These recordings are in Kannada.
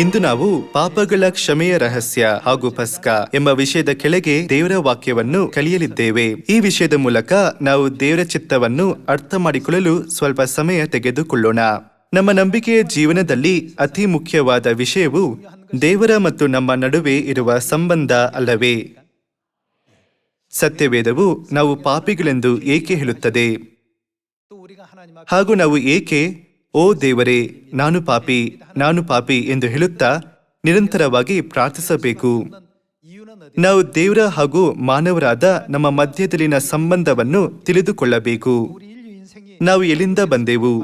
ಇಂದು ನಾವು ಪಾಪಗಳ ಕ್ಷಮೆಯ ರಹಸ್ಯ ಹಾಗೂ ಪಸ್ಕ ಎಂಬ ವಿಷಯದ ಕೆಳಗೆ ದೇವರ ವಾಕ್ಯವನ್ನು ಕಲಿಯಲಿದ್ದೇವೆ. ಈ ವಿಷಯದ ಮೂಲಕ ನಾವು ದೇವರ ಚಿತ್ತವನ್ನು ಅರ್ಥ ಮಾಡಿಕೊಳ್ಳಲು ಸ್ವಲ್ಪ ಸಮಯ ತೆಗೆದುಕೊಳ್ಳೋಣ. ನಮ್ಮ ನಂಬಿಕೆಯ ಜೀವನದಲ್ಲಿ ಅತಿ ಮುಖ್ಯವಾದ ವಿಷಯವು ದೇವರ ಮತ್ತು ನಮ್ಮ ನಡುವೆ ಇರುವ ಸಂಬಂಧ ಅಲ್ಲವೇ? ಸತ್ಯವೇದವು ನಾವು ಪಾಪಿಗಳೆಂದು ಏಕೆ ಹೇಳುತ್ತದೆ? ಹಾಗೂ ನಾವು ಏಕೆ ಓ ದೇವರೇ, ನಾನು ಪಾಪಿ ಎಂದು ಹೇಳುತ್ತಾ ನಿರಂತರವಾಗಿ ಪ್ರಾರ್ಥಿಸಬೇಕು? ನಾವು ದೇವರ ಹಾಗೂ ಮಾನವರಾದ ನಮ್ಮ ಮಧ್ಯದಲ್ಲಿನ ಸಂಬಂಧವನ್ನು ತಿಳಿದುಕೊಳ್ಳಬೇಕು. ನಾವು ಎಲ್ಲಿಂದ ಬಂದೆವು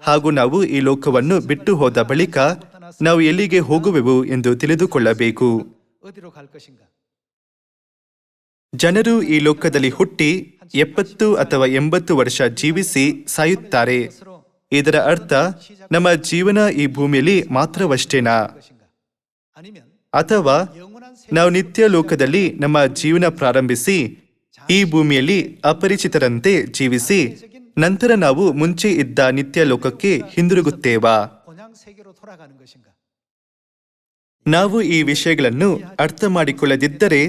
ಹಾಗೂ ನಾವು ಈ ಲೋಕವನ್ನು ಬಿಟ್ಟು ಹೋದ ಬಳಿಕ ನಾವು ಎಲ್ಲಿಗೆ ಹೋಗುವೆವು ಎಂದು ತಿಳಿದುಕೊಳ್ಳಬೇಕು. ಜನರು ಈ ಲೋಕದಲ್ಲಿ ಹುಟ್ಟಿ 70 ಅಥವಾ 80 ವರ್ಷ ಜೀವಿಸಿ ಸಾಯುತ್ತಾರೆ. ಇದರ ಅರ್ಥ ನಮ್ಮ ಜೀವನ ಈ ಭೂಮಿಯಲ್ಲಿ ಮಾತ್ರವಷ್ಟೇನಾ? ಅಥವಾ ನಾವು ನಿತ್ಯ ಲೋಕದಲ್ಲಿ ನಮ್ಮ ಜೀವನ ಪ್ರಾರಂಭಿಸಿ ಈ ಭೂಮಿಯಲ್ಲಿ ಅಪರಿಚಿತರಂತೆ ಜೀವಿಸಿ ನಂತರ ನಾವು ಮುಂಚೆ ಇದ್ದ ನಿತ್ಯ ಲೋಕಕ್ಕೆ ಹಿಂದಿರುಗುತ್ತೇವಾ? ನಾವು ಈ ವಿಷಯಗಳನ್ನು ಅರ್ಥ ಮಾಡಿಕೊಳ್ಳದಿದ್ದರೆ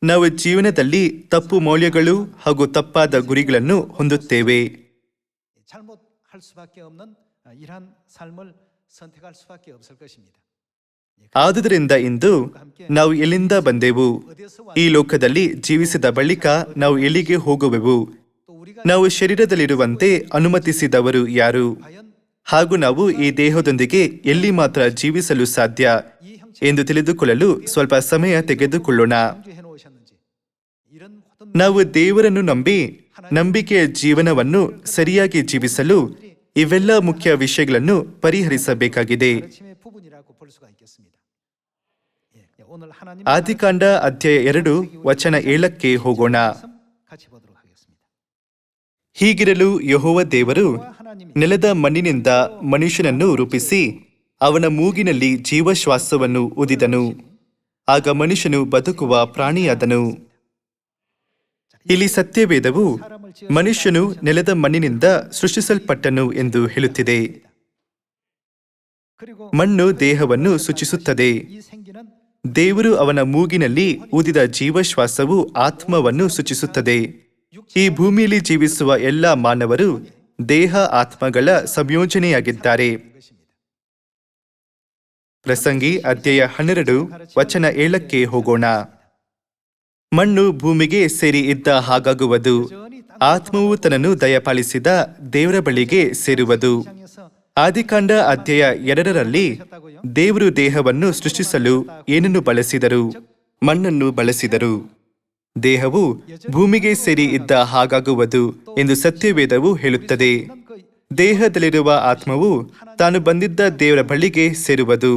ನಾವು ಜೀವನದಲ್ಲಿ ತಪ್ಪು ಮೌಲ್ಯಗಳು ಹಾಗೂ ತಪ್ಪಾದ ಗುರಿಗಳನ್ನು ಹೊಂದುತ್ತೇವೆ. ಆದುದರಿಂದ ಇಂದು ನಾವು ಎಲ್ಲಿಂದ ಬಂದೆವು, ಈ ಲೋಕದಲ್ಲಿ ಜೀವಿಸಿದ ಬಳಿಕ ನಾವು ಎಲ್ಲಿಗೆ ಹೋಗುವೆವು, ನಾವು ಶರೀರದಲ್ಲಿರುವಂತೆ ಅನುಮತಿಸಿದವರು ಯಾರು, ಹಾಗೂ ನಾವು ಈ ದೇಹದೊಂದಿಗೆ ಎಲ್ಲಿ ಮಾತ್ರ ಜೀವಿಸಲು ಸಾಧ್ಯ ಎಂದು ತಿಳಿದುಕೊಳ್ಳಲು ಸ್ವಲ್ಪ ಸಮಯ ತೆಗೆದುಕೊಳ್ಳೋಣ. ನಾವು ದೇವರನ್ನು ನಂಬಿ ನಂಬಿಕೆಯ ಜೀವನವನ್ನು ಸರಿಯಾಗಿ ಜೀವಿಸಲು ಇವೆಲ್ಲ ಮುಖ್ಯ ವಿಷಯಗಳನ್ನು ಪರಿಹರಿಸಬೇಕಾಗಿದೆ. ಆದಿಕಾಂಡ ಅಧ್ಯಾಯ 2 ವಚನ 7ಕ್ಕೆ ಹೋಗೋಣ. ಹೀಗಿರಲು ಯೆಹೋವ ದೇವರು ನೆಲದ ಮಣ್ಣಿನಿಂದ ಮನುಷ್ಯನನ್ನು ರೂಪಿಸಿ ಅವನ ಮೂಗಿನಲ್ಲಿ ಜೀವಶ್ವಾಸವನ್ನು ಊದಿದನು. ಆಗ ಮನುಷ್ಯನು ಬದುಕುವ ಪ್ರಾಣಿಯಾದನು. ಇಲ್ಲಿ ಸತ್ಯವೇದವು ಮನುಷ್ಯನು ನೆಲದ ಮಣ್ಣಿನಿಂದ ಸೃಷ್ಟಿಸಲ್ಪಟ್ಟನು ಎಂದು ಹೇಳುತ್ತಿದೆ. ಮಣ್ಣು ದೇಹವನ್ನು ಸೂಚಿಸುತ್ತದೆ. ದೇವರು ಅವನ ಮೂಗಿನಲ್ಲಿ ಊದಿದ ಜೀವಶ್ವಾಸವು ಆತ್ಮವನ್ನು ಸೂಚಿಸುತ್ತದೆ. ಈ ಭೂಮಿಯಲ್ಲಿ ಜೀವಿಸುವ ಎಲ್ಲ ಮಾನವರು ದೇಹ ಆತ್ಮಗಳ ಸಂಯೋಜನೆಯಾಗಿದ್ದಾರೆ. ಪ್ರಸಂಗಿ ಅಧ್ಯಾಯ 12 ವಚನ 7ಕ್ಕೆ ಹೋಗೋಣ. ಮಣ್ಣು ಭೂಮಿಗೆ ಸೇರಿ ಇದ್ದ ಹಾಗಾಗುವುದು, ಆತ್ಮವು ತನ್ನನ್ನು ದಯಪಾಲಿಸಿದ ದೇವರ ಬಳಿಗೆ ಸೇರುವುದು. ಆದಿಕಾಂಡ ಅಧ್ಯಾಯ 2ರಲ್ಲಿ ದೇವರು ದೇಹವನ್ನು ಸೃಷ್ಟಿಸಲು ಏನನ್ನು ಬಳಸಿದರು? ಮಣ್ಣನ್ನು ಬಳಸಿದರು. ದೇಹವು ಭೂಮಿಗೆ ಸೇರಿ ಇದ್ದ ಹಾಗಾಗುವುದು ಎಂದು ಸತ್ಯವೇದವು ಹೇಳುತ್ತದೆ. ದೇಹದಲ್ಲಿರುವ ಆತ್ಮವು ತಾನು ಬಂದಿದ್ದ ದೇವರ ಬಳಿಗೆ ಸೇರುವುದು.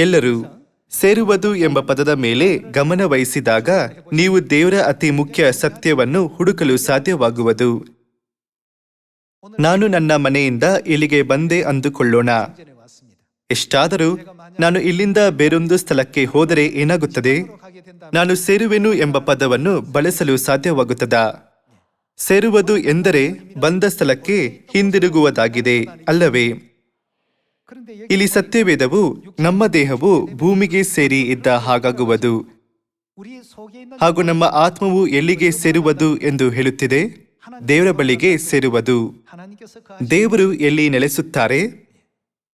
ಎಲ್ಲರೂ ಸೇರುವುದು ಎಂಬ ಪದದ ಮೇಲೆ ಗಮನ ವಹಿಸಿದಾಗ ನೀವು ದೇವರ ಅತಿ ಮುಖ್ಯ ಸತ್ಯವನ್ನು ಹುಡುಕಲು ಸಾಧ್ಯವಾಗುವುದು. ನಾನು ನನ್ನ ಮನೆಯಿಂದ ಇಲ್ಲಿಗೆ ಬಂದೆ ಅಂದುಕೊಳ್ಳೋಣ. ಎಷ್ಟಾದರೂ ನಾನು ಇಲ್ಲಿಂದ ಬೇರೊಂದು ಸ್ಥಳಕ್ಕೆ ಹೋದರೆ ಏನಾಗುತ್ತದೆ? ನಾನು ಸೇರುವೆನು ಎಂಬ ಪದವನ್ನು ಬಳಸಲು ಸಾಧ್ಯವಾಗುತ್ತದಾ? ಸೇರುವುದು ಎಂದರೆ ಬಂದ ಸ್ಥಳಕ್ಕೆ ಹಿಂದಿರುಗುವುದಾಗಿದೆ ಅಲ್ಲವೇ? ಇಲ್ಲಿ ಸತ್ಯವೇದವು ನಮ್ಮ ದೇಹವು ಭೂಮಿಗೆ ಸೇರಿ ಇದ್ದ ಹಾಗಾಗುವುದು ಹಾಗೂ ನಮ್ಮ ಆತ್ಮವು ಎಲ್ಲಿಗೆ ಸೇರುವುದು ಎಂದು ಹೇಳುತ್ತಿದೆ? ದೇವರ ಬಳಿಗೆ ಸೇರುವುದು. ದೇವರು ಎಲ್ಲಿ ನೆಲೆಸುತ್ತಾರೆ?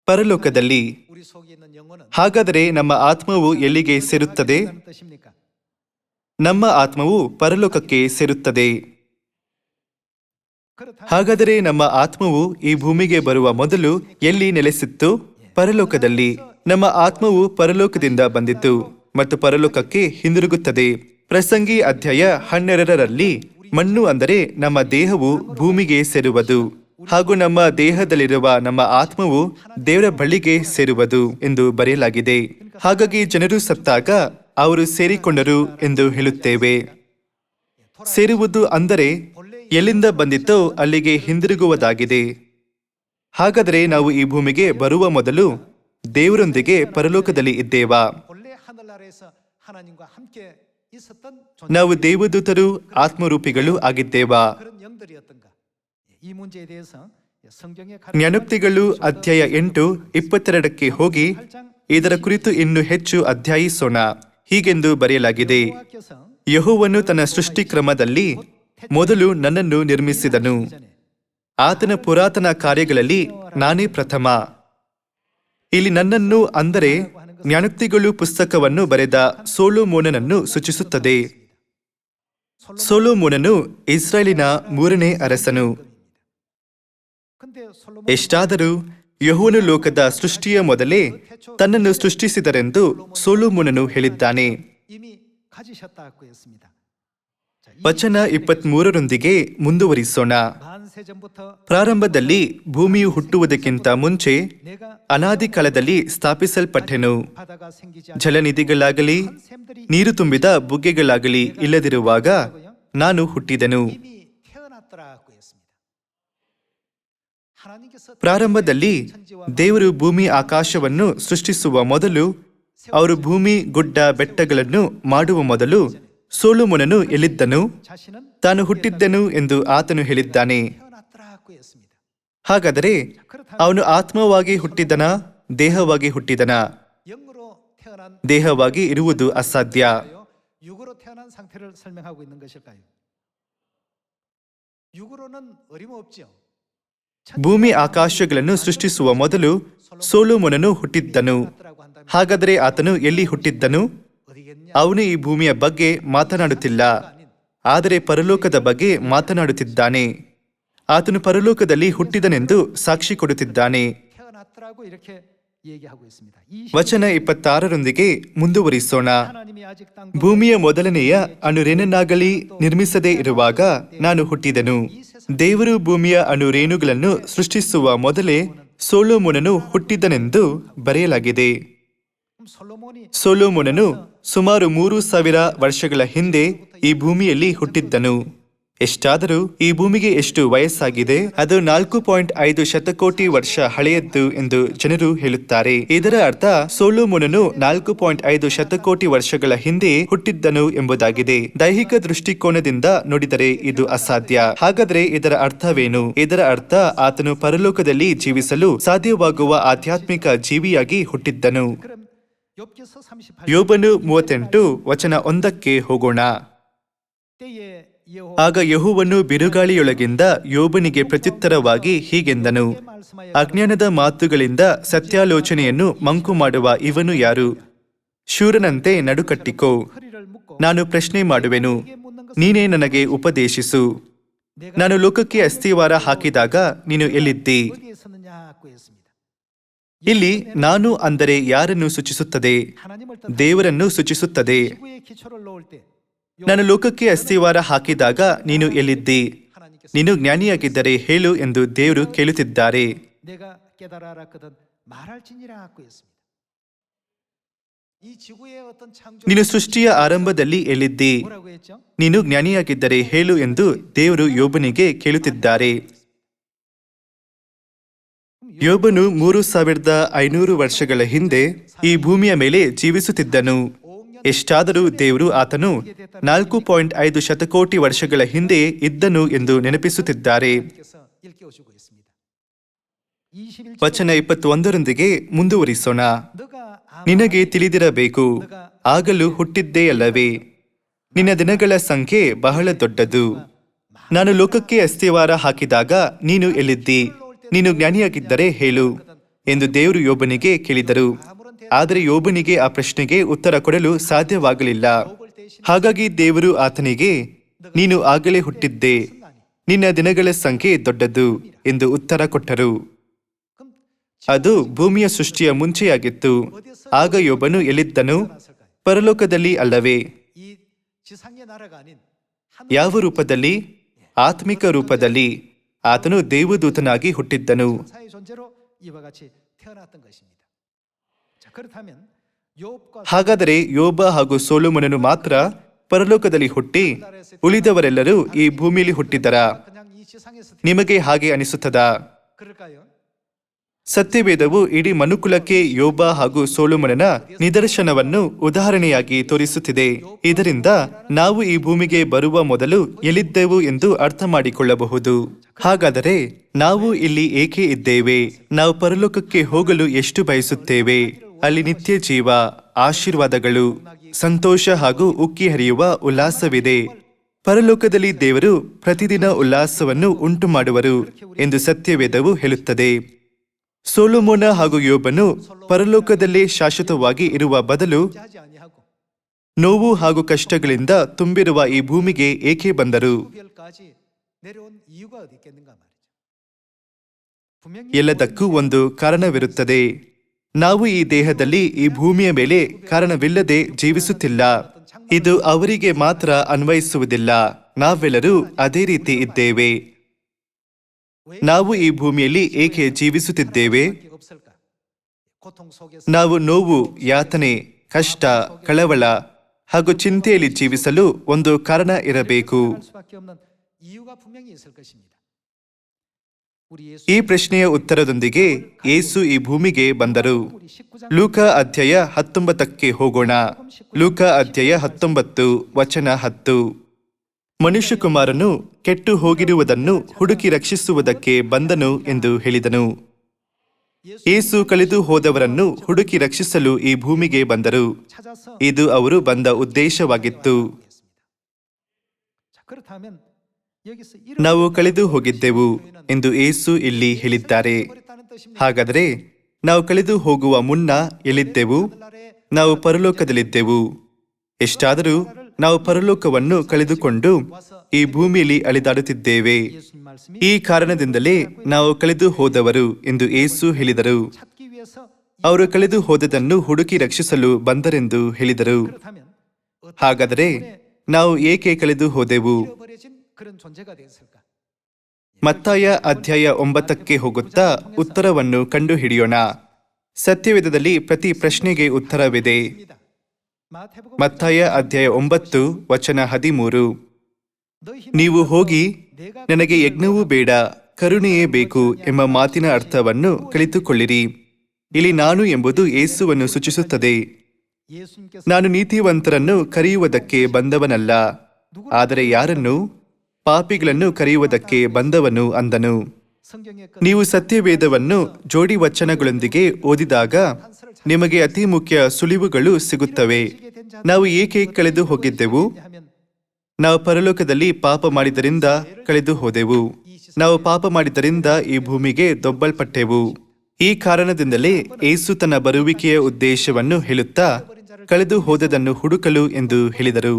ಪರಲೋಕದಲ್ಲಿ. ಹಾಗಾದರೆ ನಮ್ಮ ಆತ್ಮವು ಎಲ್ಲಿಗೆ ಸೇರುತ್ತದೆ? ನಮ್ಮ ಆತ್ಮವು ಪರಲೋಕಕ್ಕೆ ಸೇರುತ್ತದೆ. ಹಾಗಾದರೆ ನಮ್ಮ ಆತ್ಮವು ಈ ಭೂಮಿಗೆ ಬರುವ ಮೊದಲು ಎಲ್ಲಿ ನೆಲೆಸಿತ್ತು? ಪರಲೋಕದಲ್ಲಿ. ನಮ್ಮ ಆತ್ಮವು ಪರಲೋಕದಿಂದ ಬಂದಿತು ಮತ್ತು ಪರಲೋಕಕ್ಕೆ ಹಿಂದಿರುಗುತ್ತದೆ. ಪ್ರಸಂಗಿ ಅಧ್ಯಾಯ 12ರಲ್ಲಿ ಮಣ್ಣು ಅಂದರೆ ನಮ್ಮ ದೇಹವು ಭೂಮಿಗೆ ಸೇರುವುದು ಹಾಗೂ ನಮ್ಮ ದೇಹದಲ್ಲಿರುವ ನಮ್ಮ ಆತ್ಮವು ದೇವರ ಬಳಿಗೆ ಸೇರುವುದು ಎಂದು ಬರೆಯಲಾಗಿದೆ. ಹಾಗಾಗಿ ಜನರು ಸತ್ತಾಗ ಅವರು ಸೇರಿಕೊಂಡರು ಎಂದು ಹೇಳುತ್ತೇವೆ. ಸೇರುವುದು ಅಂದರೆ ಎಲ್ಲಿಂದ ಬಂದಿತ್ತೋ ಅಲ್ಲಿಗೆ ಹಿಂದಿರುಗುವುದಾಗಿದೆ. ಹಾಗಾದರೆ ನಾವು ಈ ಭೂಮಿಗೆ ಬರುವ ಮೊದಲು ದೇವರೊಂದಿಗೆ ಪರಲೋಕದಲ್ಲಿ ಇದ್ದೇವಾ? ನಾವು ದೇವದೂತರು ಆತ್ಮರೂಪಿಗಳು ಆಗಿದ್ದೇವಾ? ಜ್ಞಾನೋಕ್ತಿಗಳು ಅಧ್ಯಾಯ 8 22ಕ್ಕೆ ಹೋಗಿ ಇದರ ಕುರಿತು ಇನ್ನು ಹೆಚ್ಚು ಅಧ್ಯಾಯಿಸೋಣ. ಹೀಗೆಂದು ಬರೆಯಲಾಗಿದೆ, 여호와께서 ಯೆಹೋವನು ತನ್ನ ಸೃಷ್ಟಿ ಕ್ರಮದಲ್ಲಿ ಮೊದಲು ನನ್ನನ್ನು ನಿರ್ಮಿಸಿದನು. ಆತನ ಪುರಾತನ ಕಾರ್ಯಗಳಲ್ಲಿ ನಾನೇ ಪ್ರಥಮ. ಇಲ್ಲಿ ನನ್ನನ್ನು ಅಂದರೆ ಜ್ಞಾನೋಕ್ತಿಗಳು ಪುಸ್ತಕವನ್ನು ಬರೆದ ಸೊಲೊಮೋನನನ್ನು ಸೂಚಿಸುತ್ತದೆ. ಸೊಲೊಮೋನನು ಇಸ್ರಾಯೇಲಿನ 3ನೇ ಅರಸನು. 근데 솔로몬 ಎಷ್ಟಾದರೂ ಯೆಹೋವನು ಲೋಕದ ಸೃಷ್ಟಿಯ ಮೊದಲೇ ತನ್ನನ್ನು ಸೃಷ್ಟಿಸಿದರೆಂದು ಸೊಲೊಮೋನನು ಹೇಳಿದ್ದಾನೆ. 이미 가지셨다고 했습니다. 자, ವಚನ 23ರೊಂದಿಗೆ ಮುಂದುವರಿಸೋಣ. 만세 전부터 ಪ್ರಾರಂಭದಲ್ಲಿ ಭೂಮಿಯು ಹುಟ್ಟುವುದಕ್ಕಿಂತ ಮುಂಚೆ 내가 ಅನಾದಿ ಕಾಲದಲ್ಲಿ ಸ್ಥಾಪಿಸಲ್ಪಟ್ಟೆನು. 바다가 생기지 ಜಲನಿಧಿಗಳಾಗಲಿ 않은 샘들이 ನೀರು ತುಂಬಿದ ಬುಗ್ಗೆಗಳಾಗಲಿ ಇಲ್ಲದಿರುವಾಗ ನಾನು ಹುಟ್ಟಿದೆನು. 이미 태어났더라고 했습니다. 하나님께서 ಪ್ರಾರಂಭದಲ್ಲಿ ದೇವರು ಭೂಮಿ ಆಕಾಶವನ್ನು ಸೃಷ್ಟಿಸುವ ಮೊದಲು, ಅವರು ಭೂಮಿ ಗುಡ್ಡ ಬೆಟ್ಟಗಳನ್ನು ಮಾಡುವ ಮೊದಲು ಸೊಲೊಮೋನನು ಎಲ್ಲಿದ್ದನು? 자신은 ತಾನು ಹುಟ್ಟಿದ್ದೆನು ಎಂದು ಆತನು ಹೇಳಿದ್ದಾನೆ. 태어났더라고 했습니다. ಹಾಗಾದರೆ ಅವನು ಆತ್ಮವಾಗಿ ಹುಟ್ಟಿದನ, ದೇಹವಾಗಿ ಹುಟ್ಟಿದನ? 영으로 태어난 ದೇಹವಾಗಿ ಇರುವುದು ಅಸಾಧ್ಯ. 육으로 태어난 상태를 설명하고 있는 것일까요? 육으로는 어림없죠. ಭೂಮಿ ಆಕಾಶಗಳನ್ನು ಸೃಷ್ಟಿಸುವ ಮೊದಲು ಸೊಲೊಮೋನನು ಹುಟ್ಟಿದ್ದನು. ಹಾಗಾದರೆ ಆತನು ಎಲ್ಲಿ ಹುಟ್ಟಿದ್ದನು? 어디겠냐? ಅವನು ಈ ಭೂಮಿಯ ಬಗ್ಗೆ ಮಾತನಾಡುತ್ತಿಲ್ಲ, ಆದರೆ ಪರಲೋಕದ ಬಗ್ಗೆ ಮಾತನಾಡುತ್ತಿದ್ದಾನೆ. ಆತನು ಪರಲೋಕದಲ್ಲಿ ಹುಟ್ಟಿದನೆಂದು ಸಾಕ್ಷಿ ಕೊಡುತ್ತಿದ್ದಾನೆ. 태어났더라고 이렇게 얘기하고 있습니다. ವಚನ 26ರೊಂದಿಗೆ ಮುಂದುವರಿಸೋಣ. 하나님이 아직 땅 ಭೂಮಿಯ ಮೊದಲನೆಯ ಅಣುರೇನನ್ನಾಗಲಿ ನಿರ್ಮಿಸದೇ ಇರುವಾಗ ನಾನು ಹುಟ್ಟಿದೆನು. ದೇವರು ಭೂಮಿಯ ಅಣುರೇಣುಗಳನ್ನು ಸೃಷ್ಟಿಸುವ ಮೊದಲೇ ಸೊಲೊಮೋನನು ಹುಟ್ಟಿದನೆಂದು ಬರೆಯಲಾಗಿದೆ. 솔로몬이 ಸೊಲೊಮೋನನು ಸುಮಾರು 3000 ವರ್ಷಗಳ ಹಿಂದೆ ಈ ಭೂಮಿಯಲ್ಲಿ ಹುಟ್ಟಿದ್ದನು. ಎಷ್ಟಾದರೂ ಈ ಭೂಮಿಗೆ ಎಷ್ಟು ವಯಸ್ಸಾಗಿದೆ? ಅದು 4.5 ಶತಕೋಟಿ ವರ್ಷ ಹಳೆಯದ್ದು ಎಂದು ಜನರು ಹೇಳುತ್ತಾರೆ. ಇದರ ಅರ್ಥ ಸೊಲೊಮೋನನು 4.5 ಶತಕೋಟಿ ವರ್ಷಗಳ ಹಿಂದೆ ಹುಟ್ಟಿದ್ದನು ಎಂಬುದಾಗಿದೆ. ದೈಹಿಕ ದೃಷ್ಟಿಕೋನದಿಂದ ನೋಡಿದರೆ ಇದು ಅಸಾಧ್ಯ. ಹಾಗಾದರೆ ಇದರ ಅರ್ಥವೇನು? ಇದರ ಅರ್ಥ ಆತನು ಪರಲೋಕದಲ್ಲಿ ಜೀವಿಸಲು ಸಾಧ್ಯವಾಗುವ ಆಧ್ಯಾತ್ಮಿಕ ಜೀವಿಯಾಗಿ ಹುಟ್ಟಿದ್ದನು. 그럼 욥기서 38 ಯೋಬನು 38 ವಚನ 1ಕ್ಕೆ ಹೋಗೋಣ. 때에 여호와 ಆಗ ಯೆಹೋವನು ಬಿರುಗಾಳಿಯೊಳಗಿಂದ ಯೋಬನಿಗೆ ಪ್ರತ್ಯುತ್ತರವಾಗಿ ಹೀಗೆಂದನು, ಅಜ್ಞಾನದ ಮಾತುಗಳಿಂದ ಸತ್ಯಾಲೋಚನೆಯನ್ನು ಮಂಕು ಮಾಡುವ ಇವನು ಯಾರು? ಶೂರನಂತೆ ನಡುಕಟ್ಟಿಕೋ, 허리를 묶고 ನಾನು ಪ್ರಶ್ನೆ ಮಾಡುವೆನು, 이게 묻는 것은 ನೀನೇ ನನಗೆ ಉಪದೇಶಿಸು. ನಾನು ಲೋಕಕ್ಕೆ ಅಸ್ತಿವಾರ ಹಾಕಿದಾಗ ನೀನು ಎಲ್ಲಿದ್ದಿ? 어디에 섰느냐고 했습니다. ಇಲ್ಲಿ ನಾನು ಅಂದರೆ ಯಾರನ್ನು ಸೂಚಿಸುತ್ತದೆ? 하나님을 ದೇವರನ್ನು ಸೂಚಿಸುತ್ತದೆ. 지구의 기초를 놓을 때 ನಾನು ಲೋಕಕ್ಕೆ ಅಸ್ತಿವಾರ ಹಾಕಿದಾಗ ನೀನು ಎಲ್ಲಿದ್ದಿ? 하나님께서 ನೀನು ಜ್ಞಾನಿಯಾಗಿದ್ದರೆ ಹೇಳು ಎಂದು ದೇವರು ಕೇಳುತ್ತಿದ್ದಾರೆ. 내가 깨달아 알았거든 말할지니라고 했습니다. 이 지구의 어떤 창조 ನೀನು ಸೃಷ್ಟಿಯ ಆರಂಭದಲ್ಲಿ ಎಲ್ಲಿದ್ದಿ? 뭐라고 했죠? ನೀನು ಜ್ಞಾನಿಯಾಗಿದ್ದರೆ ಹೇಳು ಎಂದು ದೇವರು ಯೋಬನಿಗೆ ಕೇಳುತ್ತಿದ್ದಾರೆ. ಯೋಬನು 3500 ವರ್ಷಗಳ ಹಿಂದೆ ಈ ಭೂಮಿಯ ಮೇಲೆ ಜೀವಿಸುತ್ತಿದ್ದನು. ಎಷ್ಟಾದರೂ ದೇವರು ಆತನು 4.5 ಶತಕೋಟಿ ವರ್ಷಗಳ ಹಿಂದೆ ಇದ್ದನು ಎಂದು ನೆನಪಿಸುತ್ತಿದ್ದಾರೆ. 께서 일깨워주고 있습니다. 21절 ವಚನ 21ರೊಂದಿಗೆ ಮುಂದುವರಿಸೋಣ. 너가 ನಿನಗೆ ತಿಳಿದಿರಬೇಕು, ಆಗಲೂ ಹುಟ್ಟಿದ್ದೇ ಅಲ್ಲವೇ? ನಿನ್ನ ದಿನಗಳ ಸಂಖ್ಯೆ ಬಹಳ ದೊಡ್ಡದು. ನಾನು ಲೋಕಕ್ಕೆ ಅಸ್ತಿವಾರ ಹಾಕಿದಾಗ ನೀನು ಎಲ್ಲಿದ್ದಿ? ನೀನು ಜ್ಞಾನಿಯಾಗಿದ್ದರೆ ಹೇಳು ಎಂದು ದೇವರು ಯೋಬನಿಗೆ ಕೇಳಿದರು. ಆದರೆ ಯೋಬನಿಗೆ ಆ ಪ್ರಶ್ನೆಗೆ ಉತ್ತರ ಕೊಡಲು ಸಾಧ್ಯವಾಗಲಿಲ್ಲ. ಹಾಗಾಗಿ ದೇವರು ಆತನಿಗೆ, ನೀನು ಆಗಲೇ ಹುಟ್ಟಿದ್ದೆ, ನಿನ್ನ ದಿನಗಳ ಸಂಖ್ಯೆ ದೊಡ್ಡದು ಎಂದು ಉತ್ತರ ಕೊಟ್ಟರು. 그럼 ಅದು ಭೂಮಿಯ ಸೃಷ್ಟಿಯ ಮುಂಚೆಯಾಗಿತ್ತು. ಆಗ ಯೋಬನು ಎಲ್ಲಿದ್ದನು? 났을까요? ಪರಲೋಕದಲ್ಲಿ ಅಲ್ಲವೇ? 이 지상의 나라가 아닌 ಯಾವ ರೂಪದಲ್ಲಿ? ಆತ್ಮಿಕ ರೂಪದಲ್ಲಿ. ಆತನು ದೇವದೂತನಾಗಿ ಹುಟ್ಟಿದ್ದನು. 사의 존재로 이와 같이 태어났던 것입니다. 자, 그렇다면 욥과 ಹಾಗಾದರೆ ಯೋಬ ಹಾಗೂ ಸೊಲೊಮೋನನು ಮಾತ್ರ ಪರಲೋಕದಲ್ಲಿ ಹುಟ್ಟಿ ಉಳಿದವರೆಲ್ಲರೂ ಈ ಭೂಮಿಯಲ್ಲಿ ಹುಟ್ಟಿದ್ದರಾ? 그냥 이 지상에서 ನಿಮಗೆ ಹಾಗೆ ಅನಿಸುತ್ತದಾ? 그럴까요? ಸತ್ಯವೇದವು ಇಡೀ ಮನುಕುಲಕ್ಕೆ ಯೋಬ ಹಾಗೂ ಸೊಲೊಮೋನನ ನಿದರ್ಶನವನ್ನು ಉದಾಹರಣೆಯಾಗಿ ತೋರಿಸುತ್ತಿದೆ. ಇದರಿಂದ ನಾವು ಈ ಭೂಮಿಗೆ ಬರುವ ಮೊದಲು ಎಲ್ಲಿದ್ದೆವು ಎಂದು ಅರ್ಥ ಮಾಡಿಕೊಳ್ಳಬಹುದು. ಹಾಗಾದರೆ ನಾವು ಇಲ್ಲಿ ಏಕೆ ಇದ್ದೇವೆ? ನಾವು ಪರಲೋಕಕ್ಕೆ ಹೋಗಲು ಎಷ್ಟು ಬಯಸುತ್ತೇವೆ? ಅಲ್ಲಿ ನಿತ್ಯ ಜೀವ, ಆಶೀರ್ವಾದಗಳು, ಸಂತೋಷ ಹಾಗೂ ಉಕ್ಕಿ ಹರಿಯುವ ಉಲ್ಲಾಸವಿದೆ. ಪರಲೋಕದಲ್ಲಿ ದೇವರು ಪ್ರತಿದಿನ ಉಲ್ಲಾಸವನ್ನು ಉಂಟು ಮಾಡುವರು ಎಂದು ಸತ್ಯವೇದವು ಹೇಳುತ್ತದೆ. ಸೊಲೊಮೋನ ಹಾಗೂ ಯೋಬನು ಪರಲೋಕದಲ್ಲೇ ಶಾಶ್ವತವಾಗಿ ಇರುವ ಬದಲು 하지 아니하고 ನೋವು ಹಾಗೂ ಕಷ್ಟಗಳಿಂದ ತುಂಬಿರುವ ಈ ಭೂಮಿಗೆ ಏಕೆ ಬಂದರು? 별까지 내려온 이유가 어디 있겠는가 말이죠. 분명히 ಎಲ್ಲದಕ್ಕೂ ಒಂದು ಕಾರಣವಿರುತ್ತದೆ. ನಾವು ಈ ದೇಹದಲ್ಲಿ ಈ ಭೂಮಿಯ ಮೇಲೆ ಕಾರಣವಿಲ್ಲದೆ ಜೀವಿಸುತ್ತಿಲ್ಲ. ಇದು ಅವರಿಗೆ ಮಾತ್ರ ಅನ್ವಯಿಸುವುದಿಲ್ಲ. ನಾವೆಲ್ಲರೂ ಅದೇ ರೀತಿ ಇದ್ದೇವೆ. ನಾವು ಈ ಭೂಮಿಯಲ್ಲಿ ಏಕೆ ಜೀವಿಸುತ್ತಿದ್ದೇವೆ? 없을까? 고통 속에서 ನಾವು ನೋವು, ಯಾತನೆ, ಕಷ್ಟ, ಕಳವಳ ಹಾಗೂ ಚಿಂತೆಯಲ್ಲಿ ಜೀವಿಸಲು ಒಂದು ಕಾರಣ ಇರಬೇಕು. 할 수밖에 없는 이유가 분명히 있을 것입니다. 우리 예수 ಈ ಪ್ರಶ್ನೆಯ ಉತ್ತರದೊಂದಿಗೆ ಯೇಸು ಈ ಭೂಮಿಗೆ ಬಂದರು. 우리 19장 ಲೂಕ ಅಧ್ಯಾಯ 19ಕ್ಕೆ ಹೋಗೋಣ. ಲೂಕ ಅಧ್ಯಾಯ 19 ವಚನ 10. ಮನುಷ್ಯಕುಮಾರನು ಕೆಟ್ಟು ಹೋಗಿರುವುದನ್ನು ಹುಡುಕಿ ರಕ್ಷಿಸುವುದಕ್ಕೆ ಬಂದನು ಎಂದು ಹೇಳಿದನು. ಯೇಸು ಕಳೆದು ಹೋದವರನ್ನು ಹುಡುಕಿ ರಕ್ಷಿಸಲು ಈ ಭೂಮಿಗೆ ಬಂದರು. 찾아서 ಇದು ಅವರು ಬಂದ ಉದ್ದೇಶವಾಗಿತ್ತು. 자, 그렇다면 여기서 ನಾವು ಕಳೆದು ಹೋಗಿದ್ದೆವು ಎಂದು ಯೇಸು ಇಲ್ಲಿ ಹೇಳಿದ್ದಾರೆ. 잃어버렸다는 뜻입니다. ಹಾಗಾದರೆ ನಾವು ಕಳೆದು ಹೋಗುವ ಮುನ್ನ ಎಲ್ಲಿದ್ದೆವು? ನಾವು ಪರಲೋಕದಲ್ಲಿದ್ದೆವು. ಎಷ್ಟಾದರೂ ನಾವು ಪರಲೋಕವನ್ನು ಕಳೆದುಕೊಂಡು ಈ ಭೂಮಿಯಲ್ಲಿ ಅಲೆದಾಡುತ್ತಿದ್ದೇವೆ. 예수님 말씀이 ಈ ಕಾರಣದಿಂದಲೇ ನಾವು ಕಳೆದು ಹೋದವರು ಎಂದು ಯೇಸು ಹೇಳಿದರು. 찾기 위해서 ಅವರು ಕಳೆದು ಹೋದದನ್ನು ಹುಡುಕಿ ರಕ್ಷಿಸಲು ಬಂದರೆಂದು ಹೇಳಿದರು. 그렇다면 ಹಾಗಾದರೆ ನಾವು ಏಕೆ ಕಳೆದು ಹೋದೆವು? 잃어버려진 그런 존재가 되었을까? ಮತ್ತಾಯ ಅಧ್ಯಾಯ 9ಕ್ಕೆ ಹೋಗುತ್ತಾ ಉತ್ತರವನ್ನು ಕಂಡುಹಿಡಿಯೋಣ. ಸತ್ಯವೇದದಲ್ಲಿ ಪ್ರತಿ ಪ್ರಶ್ನೆಗೆ ಉತ್ತರವಿದೆ. 마태복음 ಮತ್ತಾಯ ಅಧ್ಯಾಯ 9 ವಚನ 13. 너희 ನೀವು ಹೋಗಿ 내가 ನನಗೆ ಯಜ್ಞವೂ ಬೇಡ, ಕರುಣೆಯೇ ಬೇಕು ಎಂಬ ಮಾತಿನ ಅರ್ಥವನ್ನು ಕಲಿತುಕೊಳ್ಳಿರಿ. ಇಲ್ಲಿ ನಾನು ಎಂಬುದು ಯೇಸುವನ್ನು ಸೂಚಿಸುತ್ತದೆ. 예수님께서 ನಾನು ನೀತಿವಂತರನ್ನು ಕರೆಯುವುದಕ್ಕೆ ಬಂದವನಲ್ಲ, ಆದರೆ ಯಾರನ್ನು? ಪಾಪಿಗಳನ್ನು ಕರೆಯುವುದಕ್ಕೆ ಬಂದವನು ಅಂದನು. 성경의 그 ನೀವು ಸತ್ಯವೇದವನ್ನು ಜೋಡಿ ವಚನಗಳೊಂದಿಗೆ ಓದಿದಾಗ ನಿಮಗೆ ಅತಿ ಮುಖ್ಯ ಸುಳಿವುಗಳು ಸಿಗುತ್ತವೆ. ನಾವು ಏಕೆ ಕಳೆದು ಹೋಗಿದ್ದೆವು? 하면 ನಾವು ಪರಲೋಕದಲ್ಲಿ ಪಾಪ ಮಾಡಿದರಿಂದ ಕಳೆದು ಹೋದೆವು. ನಾವು ಪಾಪ ಮಾಡಿದರಿಂದ ಈ ಭೂಮಿಗೆ ದೊಬ್ಬಲ್ಪಟ್ಟೆವು. ಈ ಕಾರಣದಿಂದಲೇ ಯೇಸು ತನ್ನ ಬರುವಿಕೆಯ ಉದ್ದೇಶವನ್ನು ಹೇಳುತ್ತಾ ಕಳೆದು ಹೋದದನ್ನು ಹುಡುಕಲು ಎಂದು ಹೇಳಿದರು.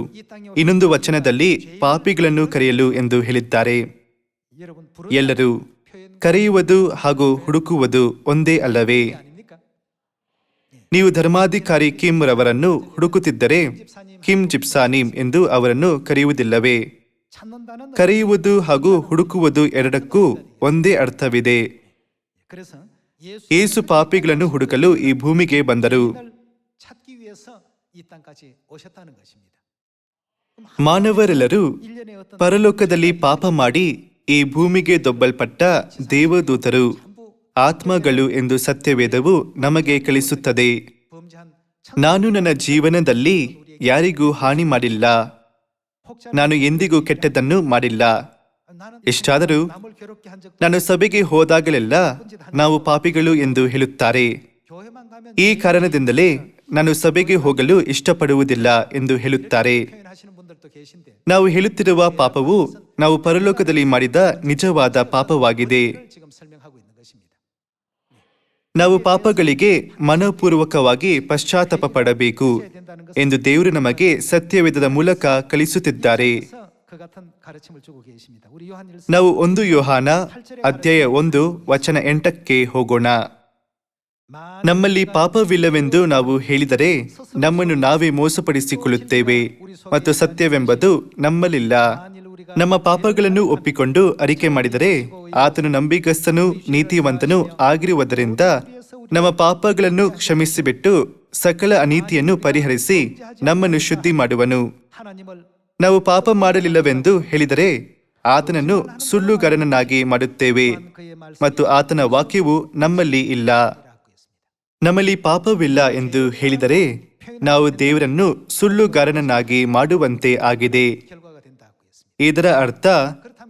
ಇನ್ನೊಂದು ವಚನದಲ್ಲಿ ಪಾಪಿಗಳನ್ನು ಕರೆಯಲು ಎಂದು ಹೇಳಿದ್ದಾರೆ. 여러분 부르 ಎಲ್ಲರೂ ಕರೆಯುವುದು ಹಾಗೂ ಹುಡುಕುವುದು ಒಂದೇ ಅಲ್ಲವೇ? 아닙니까? ನೀವು ಧರ್ಮಾಧಿಕಾರಿ ಕಿಮ್ ರವರನ್ನು ಹುಡುಕುತ್ತಿದ್ದರೆ ಕಿಮ್ ಜಿಪ್ಸಾನಿಮ್ ಎಂದು ಅವರನ್ನು ಕರೆಯುವುದಿಲ್ಲವೇ? 찾는다는 ಕರೆಯುವುದು ಹಾಗೂ ಹುಡುಕುವುದು ಎರಡಕ್ಕೂ ಒಂದೇ ಅರ್ಥವಿದೆ. 그래서 예수 ಯೇಸು ಪಾಪಿಗಳನ್ನು ಹುಡುಕಲು ಈ ಭೂಮಿಗೆ ಬಂದರು. 찾기 위해서 이 땅까지 오셨다는 것입니다. ಮಾನವರೆಲ್ಲರೂ 1년에 어떤 ಪರಲೋಕದಲ್ಲಿ ಪಾಪ ಮಾಡಿ ಈ ಭೂಮಿಗೆ ದೊಬ್ಬಲ್ಪಟ್ಟ ದೇವದೂತರು, ಆತ್ಮಗಳು ಎಂದು ಸತ್ಯವೇದವು ನಮಗೆ ಕಲಿಸುತ್ತದೆ. 범죄한 ನಾನು ನನ್ನ ಜೀವನದಲ್ಲಿ ಯಾರಿಗೂ ಹಾನಿ ಮಾಡಿಲ್ಲ, ನಾನು ಎಂದಿಗೂ ಕೆಟ್ಟದ್ದನ್ನು ಮಾಡಿಲ್ಲ. 나는 ಎಷ್ಟಾದರೂ 남을 괴롭게 한 적도 ನಾನು ಸಭೆಗೆ ಹೋದಾಗಲೆಲ್ಲ ನಾವು ಪಾಪಿಗಳು ಎಂದು ಹೇಳುತ್ತಾರೆ. 교회만 가면 ಈ ಕಾರಣದಿಂದಲೇ ನಾನು ಸಭೆಗೆ ಹೋಗಲು ಇಷ್ಟಪಡುವುದಿಲ್ಲ ಎಂದು ಹೇಳುತ್ತಾರೆ. 표현하시는 분들도 계신데 ನಾವು ಹೇಳುತ್ತಿರುವ ಪಾಪವು ನಾವು ಪರಲೋಕದಲ್ಲಿ ಮಾಡಿದ ನಿಜವಾದ ಪಾಪವಾಗಿದೆ. 지금 설명하고 있는 것입니다. ನಾವು ಪಾಪಗಳಿಗೆ ಮನಪೂರ್ವಕವಾಗಿ ಪಶ್ಚಾತ್ತಾಪ ಪಡಬೇಕು ಎಂದು ದೇವರು ನಮಗೆ ಸತ್ಯವೇದದ ಮೂಲಕ ಕಲಿಸುತ್ತಿದ್ದಾರೆ. 그래서 그 같은 가르침을 주고 계십니다. 우리 요한 1서 ನಾವು 1 ಯೋಹಾನ ಅಧ್ಯಾಯ 1 ವಚನ 8ಕ್ಕೆ ಹೋಗೋಣ. ನಮ್ಮಲ್ಲಿ ಪಾಪವಿಲ್ಲವೆಂದು ನಾವು ಹೇಳಿದರೆ ನಮ್ಮನ್ನು ನಾವೇ ಮೋಸಪಡಿಸಿಕೊಳ್ಳುತ್ತೇವೆ ಮತ್ತು ಸತ್ಯವೆಂಬುದು ನಮ್ಮಲ್ಲಿಲ್ಲ. ನಮ್ಮ ಪಾಪಗಳನ್ನು ಒಪ್ಪಿಕೊಂಡು ಅರಿಕೆ ಮಾಡಿದರೆ ಆತನು ನಂಬಿಗಸ್ತನೂ ನೀತಿವಂತನೂ ಆಗಿರುವುದರಿಂದ ನಮ್ಮ ಪಾಪಗಳನ್ನು ಕ್ಷಮಿಸಿಬಿಟ್ಟು ಸಕಲ ಅನೀತಿಯನ್ನು ಪರಿಹರಿಸಿ ನಮ್ಮನ್ನು ಶುದ್ಧಿ ಮಾಡುವನು. 하나님을 ನಾವು ಪಾಪ ಮಾಡಲಿಲ್ಲವೆಂದು ಹೇಳಿದರೆ ಆತನನ್ನು ಸುಳ್ಳುಗಾರನನ್ನಾಗಿ ಮಾಡುತ್ತೇವೆ 그의 말씀 ಮತ್ತು ಆತನ ವಾಕ್ಯವು ನಮ್ಮಲ್ಲಿ ಇಲ್ಲ. ನಮ್ಮಲ್ಲಿ ಪಾಪವಿಲ್ಲ ಎಂದು ಹೇಳಿದರೆ ನಾವು ದೇವರನ್ನು ಸುಳ್ಳುಗಾರನನ್ನಾಗಿ ಮಾಡುವಂತೆ ಆಗಿದೆ. 결과가 된다고 했습니다. ಇದರ ಅರ್ಥ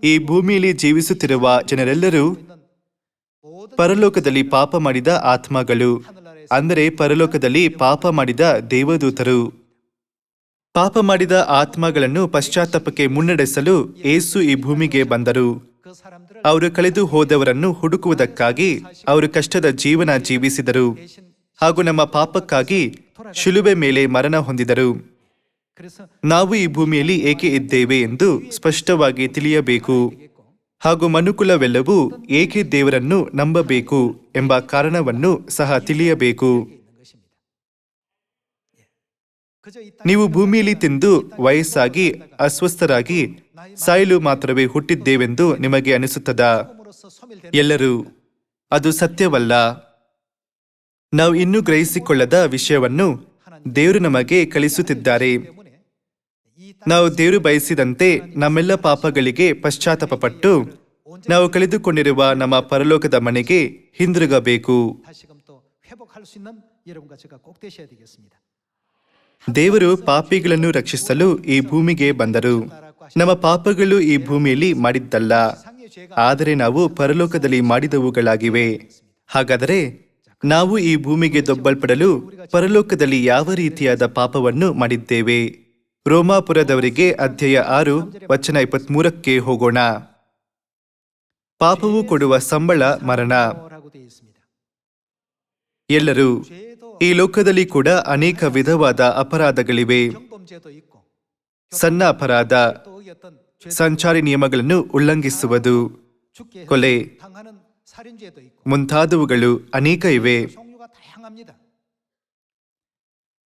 ಈ ಭೂಮಿಯಲ್ಲಿ ಜೀವಿಸುತ್ತಿರುವ ಜನರೆಲ್ಲರೂ 모든 ಪರಲೋಕದಲ್ಲಿ ಪಾಪ ಮಾಡಿದ ಆತ್ಮಗಳು. 하늘나라에 ಅಂದರೆ ಪರಲೋಕದಲ್ಲಿ ಪಾಪ ಮಾಡಿದ ದೇವದೂತರು. ಪಾಪ ಮಾಡಿದ ಆತ್ಮಗಳನ್ನು ಪಶ್ಚಾತ್ತಾಪಕ್ಕೆ ಮುನ್ನಡೆಸಲು ಏಸು ಈ ಭೂಮಿಗೆ ಬಂದರು. 그 사람들을 ಅವರು ಕಳೆದು ಹೋದವರನ್ನು ಹುಡುಕುವುದಕ್ಕಾಗಿ ಅವರು ಕಷ್ಟದ ಜೀವನ ಜೀವಿಸಿದರು ಹಾಗೂ ನಮ್ಮ ಪಾಪಕ್ಕಾಗಿ ಶಿಲುಬೆ ಮೇಲೆ ಮರಣ ಹೊಂದಿದರು. 그래서 ನಾವು ಈ ಭೂಮಿಯಲ್ಲಿ ಏಕೆ ಇದ್ದೇವೆ ಎಂದು ಸ್ಪಷ್ಟವಾಗಿ ತಿಳಿಯಬೇಕು ಹಾಗೂ ಮನುಕುಲವೆಲ್ಲವೂ ಏಕೆ ದೇವರನ್ನು ನಂಬಬೇಕು ಎಂಬ ಕಾರಣವನ್ನು ಸಹ ತಿಳಿಯಬೇಕು. 있는 것입니다. 예. 그저 이 ನೀವು ಭೂಮಿಯಲ್ಲಿ ತಿಂದು ವಯಸ್ಸಾಗಿ ಅಸ್ವಸ್ಥರಾಗಿ ಸಾಯಲು ಮಾತ್ರವೇ ಹುಟ್ಟಿದ್ದೇವೆಂದು ನಿಮಗೆ ಅನಿಸುತ್ತದಾ? 땅으로서 소멸되는 ಎಲ್ಲರೂ ಅದು ಸತ್ಯವಲ್ಲ. ನಾವು ಇನ್ನೂ ಗ್ರಹಿಸಿಕೊಳ್ಳದ ವಿಷಯವನ್ನು ದೇವರು ನಮಗೆ ಕಲಿಸುತ್ತಿದ್ದಾರೆ. 때문에 이 ನಾವು ದೇವರು ಬಯಸಿದಂತೆ ನಮ್ಮೆಲ್ಲ ಪಾಪಗಳಿಗೆ ಪಶ್ಚಾತ್ತಾಪಪಟ್ಟು ನಾವು ಕಳೆದುಕೊಂಡಿರುವ ನಮ್ಮ ಪರಲೋಕದ ಮನೆಗೆ ಹಿಂದಿರುಗಬೇಕು. 다시금 또 회복할 수 있는 여러분과 제가 꼭 되셔야 되겠습니다. ದೇವರು ಪಾಪಿಗಳನ್ನು ರಕ್ಷಿಸಲು ಈ ಭೂಮಿಗೆ ಬಂದರು. ನಮ್ಮ ಪಾಪಗಳು ಈ ಭೂಮಿಯಲ್ಲಿ ಮಾಡಿದ್ದಲ್ಲ, 상의 죄가 ಆದರೆ ನಾವು ಪರಲೋಕದಲ್ಲಿ ಮಾಡಿದವುಗಳಾಗಿವೆ. ಹಾಗಾದರೆ ನಾವು ಈ ಭೂಮಿಗೆ ದೊಬ್ಬಲ್ಪಡಲು ಪರಲೋಕದಲ್ಲಿ ಯಾವ ರೀತಿಯಾದ ಪಾಪವನ್ನು ಮಾಡಿದ್ದೇವೆ? ರೋಮಾಪುರದವರಿಗೆ ಅಧ್ಯಾಯ 6 ವಚನ 23ಕ್ಕೆ ಹೋಗೋಣ. ಪಾಪವು ಕೊಡುವ ಸಂಬಳ ಮರಣ. 라고 되어 있습니다. ಎಲ್ಲರೂ 죄도 ಈ ಲೋಕದಲ್ಲಿ ಕೂಡ ಅನೇಕ ವಿಧವಾದ ಅಪರಾಧಗಳಿವೆ. 경범죄도 있고 ಸಣ್ಣ ಅಪರಾಧ, 또 어떤 죄 ಸಂಚಾರಿ ನಿಯಮಗಳನ್ನು ಉಲ್ಲಂಘಿಸುವುದು, 죽게 ಕೊಲೆ 당하는 살인죄도 있고 ಮುಂತಾದವುಗಳು ಅನೇಕ ಇವೆ. 종류가 다양합니다.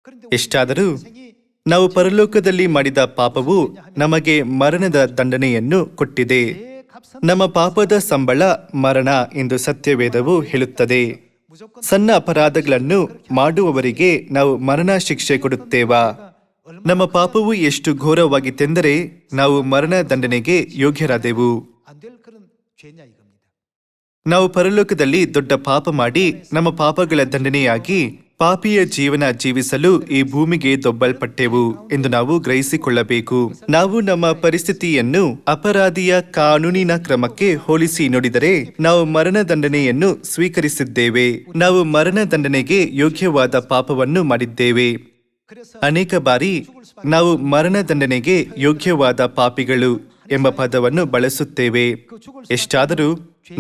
그런데 ಎಷ್ಟಾದರೂ 생이 ನಾವು ಪರಲೋಕದಲ್ಲಿ ಮಾಡಿದ ಪಾಪವು ನಮಗೆ ಮರಣದ ದಂಡನೆಯನ್ನು ಕೊಟ್ಟಿದೆ. 제 값은 ನಮ್ಮ ಪಾಪದ ಸಂಬಳ ಮರಣ ಎಂದು ಸತ್ಯವೇದವು ಹೇಳುತ್ತದೆ. 무조건 ಸಣ್ಣ ಅಪರಾಧಗಳನ್ನು ಮಾಡುವವರಿಗೆ ನಾವು ಮರಣ ಶಿಕ್ಷೆ ಕೊಡುತ್ತೇವಾ? ನಮ್ಮ ಪಾಪವು ಎಷ್ಟು ಘೋರವಾಗಿತ್ತೆಂದರೆ ನಾವು ಮರಣ ದಂಡನೆಗೆ ಯೋಗ್ಯರಾದೆವು. 안 될 그런 죄냐 이겁니다. ನಾವು ಪರಲೋಕದಲ್ಲಿ ದೊಡ್ಡ ಪಾಪ ಮಾಡಿ ನಮ್ಮ ಪಾಪಗಳ ದಂಡನೆಯಾಗಿ ಪಾಪಿಯ ಜೀವನ ಜೀವಿಸಲು ಈ ಭೂಮಿಗೆ ದೊಬ್ಬಲ್ಪಟ್ಟೆವು ಎಂದು ನಾವು ಗ್ರಹಿಸಿಕೊಳ್ಳಬೇಕು. ನಾವು ನಮ್ಮ ಪರಿಸ್ಥಿತಿಯನ್ನು ಅಪರಾಧಿಯ ಕಾನೂನಿನ ಕ್ರಮಕ್ಕೆ ಹೋಲಿಸಿ ನೋಡಿದರೆ ನಾವು ಮರಣ ದಂಡನೆಯನ್ನು ಸ್ವೀಕರಿಸಿದ್ದೇವೆ. ನಾವು ಮರಣ ದಂಡನೆಗೆ ಯೋಗ್ಯವಾದ ಪಾಪವನ್ನು ಮಾಡಿದ್ದೇವೆ. 그래서 ಅನೇಕ ಬಾರಿ ನಾವು ಮರಣ ದಂಡನೆಗೆ ಯೋಗ್ಯವಾದ ಪಾಪಿಗಳು ಎಂಬ ಪದವನ್ನು ಬಳಸುತ್ತೇವೆ. ಎಷ್ಟಾದರೂ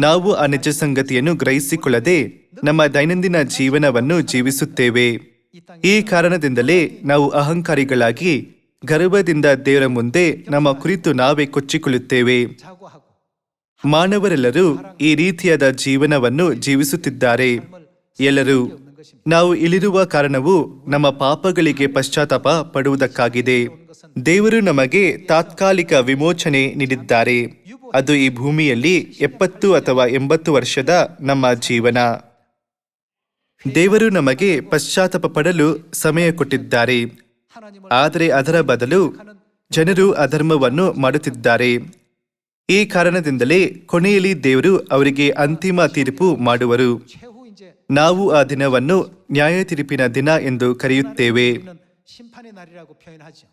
ನಾವು ಆ ನಿಜ ಸಂಗತಿಯನ್ನು ಗ್ರಹಿಸಿಕೊಳ್ಳದೆ ನಮ್ಮ ದೈನಂದಿನ ಜೀವನವನ್ನು ಜೀವಿಸುತ್ತೇವೆ. ಈ ಕಾರಣದಿಂದಲೇ ನಾವು ಅಹಂಕಾರಿಗಳಾಗಿ ಗರ್ವದಿಂದ ದೇವರ ಮುಂದೆ ನಮ್ಮ ಕುರಿತು ನಾವೇ ಕೊಚ್ಚಿಕೊಳ್ಳುತ್ತೇವೆ. 자고하고 ಮಾನವರೆಲ್ಲರೂ ಈ ರೀತಿಯಾದ ಜೀವನವನ್ನು ಜೀವಿಸುತ್ತಿದ್ದಾರೆ. ಎಲ್ಲರೂ ನಾವು ಇಲ್ಲಿರುವ ಕಾರಣವು ನಮ್ಮ ಪಾಪಗಳಿಗೆ ಪಶ್ಚಾತ್ತಾಪ ಪಡುವುದಕ್ಕಾಗಿದೆ. ದೇವರು ನಮಗೆ ತಾತ್ಕಾಲಿಕ ವಿಮೋಚನೆ ನೀಡಿದ್ದಾರೆ. ಅದು ಈ ಭೂಮಿಯಲ್ಲಿ 70 ಅಥವಾ 80 ವರ್ಷದ ನಮ್ಮ ಜೀವನ. ದೇವರು ನಮಗೆ ಪಶ್ಚಾತ್ತಾಪ ಪಡಲು ಸಮಯ ಕೊಟ್ಟಿದ್ದಾರೆ. 하나님을 ಆದರೆ ಅದರ ಬದಲು ಜನರು ಅಧರ್ಮವನ್ನು ಮಾಡುತ್ತಿದ್ದಾರೆ. ಈ ಕಾರಣದಿಂದಲೇ ಕೊನೆಯಲ್ಲಿ ದೇವರು ಅವರಿಗೆ ಅಂತಿಮ ತೀರ್ಪು ಮಾಡುವರು. 최후 이제 ನಾವು ಆ ದಿನವನ್ನು ನ್ಯಾಯ ತೀರ್ಪಿನ ದಿನ ಎಂದು ಕರೆಯುತ್ತೇವೆ. 우리는 심판의 날이라고 표현하죠.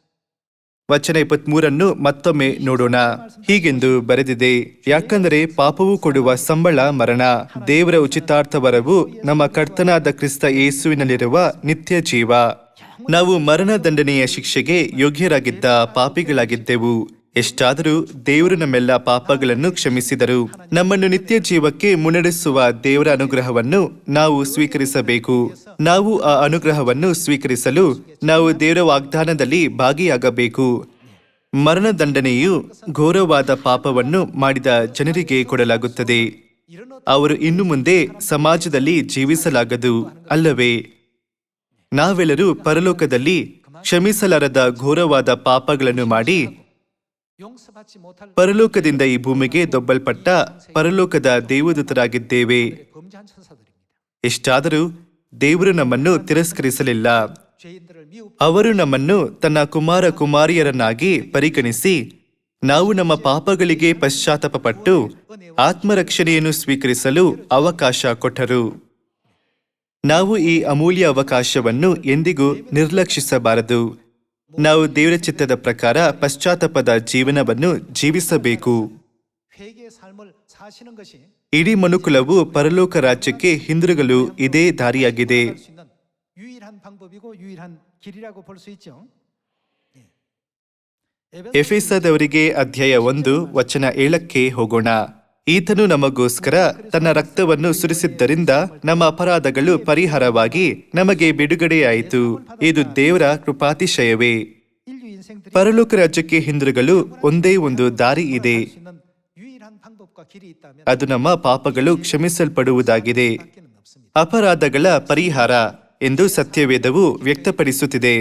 ವಚನ 23 ಮತ್ತೊಮ್ಮೆ ನೋಡೋಣ. ಹೀಗೆಂದು ಬರೆದಿದೆ, ಯಾಕಂದರೆ ಪಾಪವು ಕೊಡುವ ಸಂಬಳ ಮರಣ, ದೇವರ ಉಚಿತಾರ್ಥವರವು ನಮ್ಮ ಕರ್ತನಾದ ಕ್ರಿಸ್ತ ಯೇಸುವಿನಲ್ಲಿರುವ ನಿತ್ಯ ಜೀವ. ನಾವು ಮರಣ ದಂಡನೆಯ ಶಿಕ್ಷೆಗೆ ಯೋಗ್ಯರಾಗಿದ್ದ ಪಾಪಿಗಳಾಗಿದ್ದೆವು. ಎಷ್ಟಾದರೂ ದೇವರು ನಮ್ಮೆಲ್ಲ ಪಾಪಗಳನ್ನು ಕ್ಷಮಿಸಿದರು. ನಮ್ಮನ್ನು ನಿತ್ಯ ಜೀವಕ್ಕೆ ಮುನ್ನಡೆಸುವ ದೇವರ ಅನುಗ್ರಹವನ್ನು ನಾವು ಸ್ವೀಕರಿಸಬೇಕು. ನಾವು ಆ ಅನುಗ್ರಹವನ್ನು ಸ್ವೀಕರಿಸಲು ನಾವು ದೇವರ ವಾಗ್ದಾನದಲ್ಲಿ ಭಾಗಿಯಾಗಬೇಕು. ಮರಣ ದಂಡನೆಯು ಘೋರವಾದ ಪಾಪವನ್ನು ಮಾಡಿದ ಜನರಿಗೆ ಕೊಡಲಾಗುತ್ತದೆ. ಅವರು ಇನ್ನು ಮುಂದೆ ಸಮಾಜದಲ್ಲಿ ಜೀವಿಸಲಾಗದು, ಅಲ್ಲವೇ? ನಾವೆಲ್ಲರೂ ಪರಲೋಕದಲ್ಲಿ ಕ್ಷಮಿಸಲಾರದ ಘೋರವಾದ ಪಾಪಗಳನ್ನು ಮಾಡಿ 용서받지 못할 ಪರಲೋಕದಿಂದ ಈ ಭೂಮಿಗೆ ದೊಬ್ಬಲ್ಪಟ್ಟ ಪರಲೋಕದ ದೇವದೂತರಾಗಿದ್ದೇವೆ. 범죄한 천사들입니다. ಎಷ್ಟಾದರೂ ದೇವರು ನಮ್ಮನ್ನು ತಿರಸ್ಕರಿಸಲಿಲ್ಲ. 죄인들을 미우 ಅವರು ನಮ್ಮನ್ನು ತನ್ನ ಕುಮಾರ ಕುಮಾರಿಯರನ್ನಾಗಿ ಪರಿಗಣಿಸಿ ನಾವು ನಮ್ಮ ಪಾಪಗಳಿಗೆ ಪಶ್ಚಾತ್ತಾಪಪಟ್ಟು ಆತ್ಮರಕ್ಷಣೆಯನ್ನು ಸ್ವೀಕರಿಸಲು ಅವಕಾಶ ಕೊಟ್ಟರು. ನಾವು ಈ ಅಮೂಲ್ಯ ಅವಕಾಶವನ್ನು ಎಂದಿಗೂ ನಿರ್ಲಕ್ಷಿಸಬಾರದು. ನಾವು ದೇವರ ಚಿತ್ತದ ಪ್ರಕಾರ ಪಶ್ಚಾತ್ತಾಪದ ಜೀವನವನ್ನು ಜೀವಿಸಬೇಕು. 회개의 삶을 사시는 것이 ಇಡೀ ಮನುಕುಲವು ಪರಲೋಕ ರಾಜ್ಯಕ್ಕೆ ಹಿಂದಿರುಗಲು ಇದೇ ದಾರಿಯಾಗಿದೆ. 수 있는 방법이고 유일한 길이라고 볼 수 있죠. ಎಫೆಸದವರಿಗೆ ಅಧ್ಯಾಯ 1 ವಚನ 7ಕ್ಕೆ ಹೋಗೋಣ. ಈತನು ನಮಗೋಸ್ಕರ ತನ್ನ ರಕ್ತವನ್ನು ಸುರಿಸಿದ್ದರಿಂದ ನಮ್ಮ ಅಪರಾಧಗಳು ಪರಿಹಾರವಾಗಿ ನಮಗೆ ಬಿಡುಗಡೆಯಾಯಿತು. ಇದು ದೇವರ ಕೃಪಾತಿಶಯವೇ. 인류 인생들이 ಪರಲೋಕ ರಾಜ್ಯಕ್ಕೆ ಹಿಂದಿರುಗಲು ಒಂದೇ ಒಂದು ದಾರಿ ಇದೆ. 할 수 있는 유일한 방법과 길이 있다면 ಅದು ನಮ್ಮ ಪಾಪಗಳು ಕ್ಷಮಿಸಲ್ಪಡುವುದಾಗಿದೆ. 밖에는 없습니다. ಅಪರಾಧಗಳ ಪರಿಹಾರ ಎಂದು ಸತ್ಯವೇದವು ವ್ಯಕ್ತಪಡಿಸುತ್ತಿದೆ.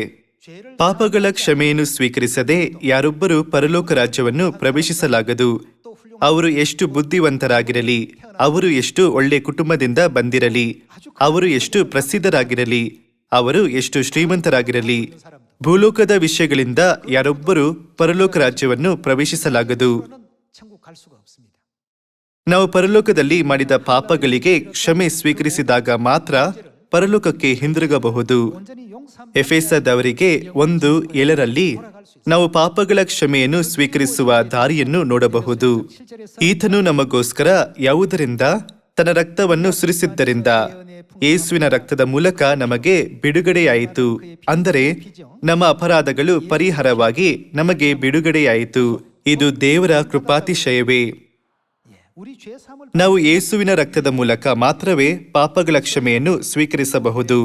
죄를 ಪಾಪಗಳ ಕ್ಷಮೆಯನ್ನು ಸ್ವೀಕರಿಸದೆ ಯಾರೊಬ್ಬರೂ ಪರಲೋಕ ರಾಜ್ಯವನ್ನು ಪ್ರವೇಶಿಸಲಾಗದು. 또 훌륭한 ಅವರು ಎಷ್ಟು ಬುದ್ಧಿವಂತರಾಗಿರಲಿ, ಅವರು ಎಷ್ಟು ಒಳ್ಳೆ ಕುಟುಂಬದಿಂದ ಬಂದಿರಲಿ, ಅವರು ಎಷ್ಟು ಪ್ರಸಿದ್ಧರಾಗಿರಲಿ, ಅವರು ಎಷ್ಟು ಶ್ರೀಮಂತರಾಗಿರಲಿ, ಭೂಲೋಕದ ವಿಷಯಗಳಿಂದ ಯಾರೊಬ್ಬರೂ ಪರಲೋಕ ರಾಜ್ಯವನ್ನು ಪ್ರವೇಶಿಸಲಾಗದು. 는 천국 갈 수가 없습니다. ನಾವು ಪರಲೋಕದಲ್ಲಿ ಮಾಡಿದ ಪಾಪಗಳಿಗೆ ಕ್ಷಮೆ ಸ್ವೀಕರಿಸಿದಾಗ ಮಾತ್ರ ಪರಲೋಕಕ್ಕೆ ಹಿಂದಿರುಗಬಹುದು. 온전히 용서함 ಎಫೆಸದವರಿಗೆ 1:7 ನಾವು ಪಾಪಗಳ ಕ್ಷಮೆಯನ್ನು ಸ್ವೀಕರಿಸುವ ದಾರಿಯನ್ನು ನೋಡಬಹುದು. ಈತನು ನಮಗೋಸ್ಕರ ಯಾವುದರಿಂದ? ತನ್ನ ರಕ್ತವನ್ನು ಸುರಿಸಿದ್ದರಿಂದ. ಯೇಸುವಿನ ರಕ್ತದ ಮೂಲಕ ನಮಗೆ ಬಿಡುಗಡೆಯಾಯಿತು. ಅಂದರೆ ನಮ್ಮ ಅಪರಾಧಗಳು ಪರಿಹಾರವಾಗಿ ನಮಗೆ ಬಿಡುಗಡೆಯಾಯಿತು. ಇದು ದೇವರ ಕೃಪಾತಿಶಯವೇ. 우리 죄 사함을 ನಾವು ಯೇಸುವಿನ ರಕ್ತದ ಮೂಲಕ ಮಾತ್ರವೇ ಪಾಪಗಳ ಕ್ಷಮೆಯನ್ನು ಸ್ವೀಕರಿಸಬಹುದು.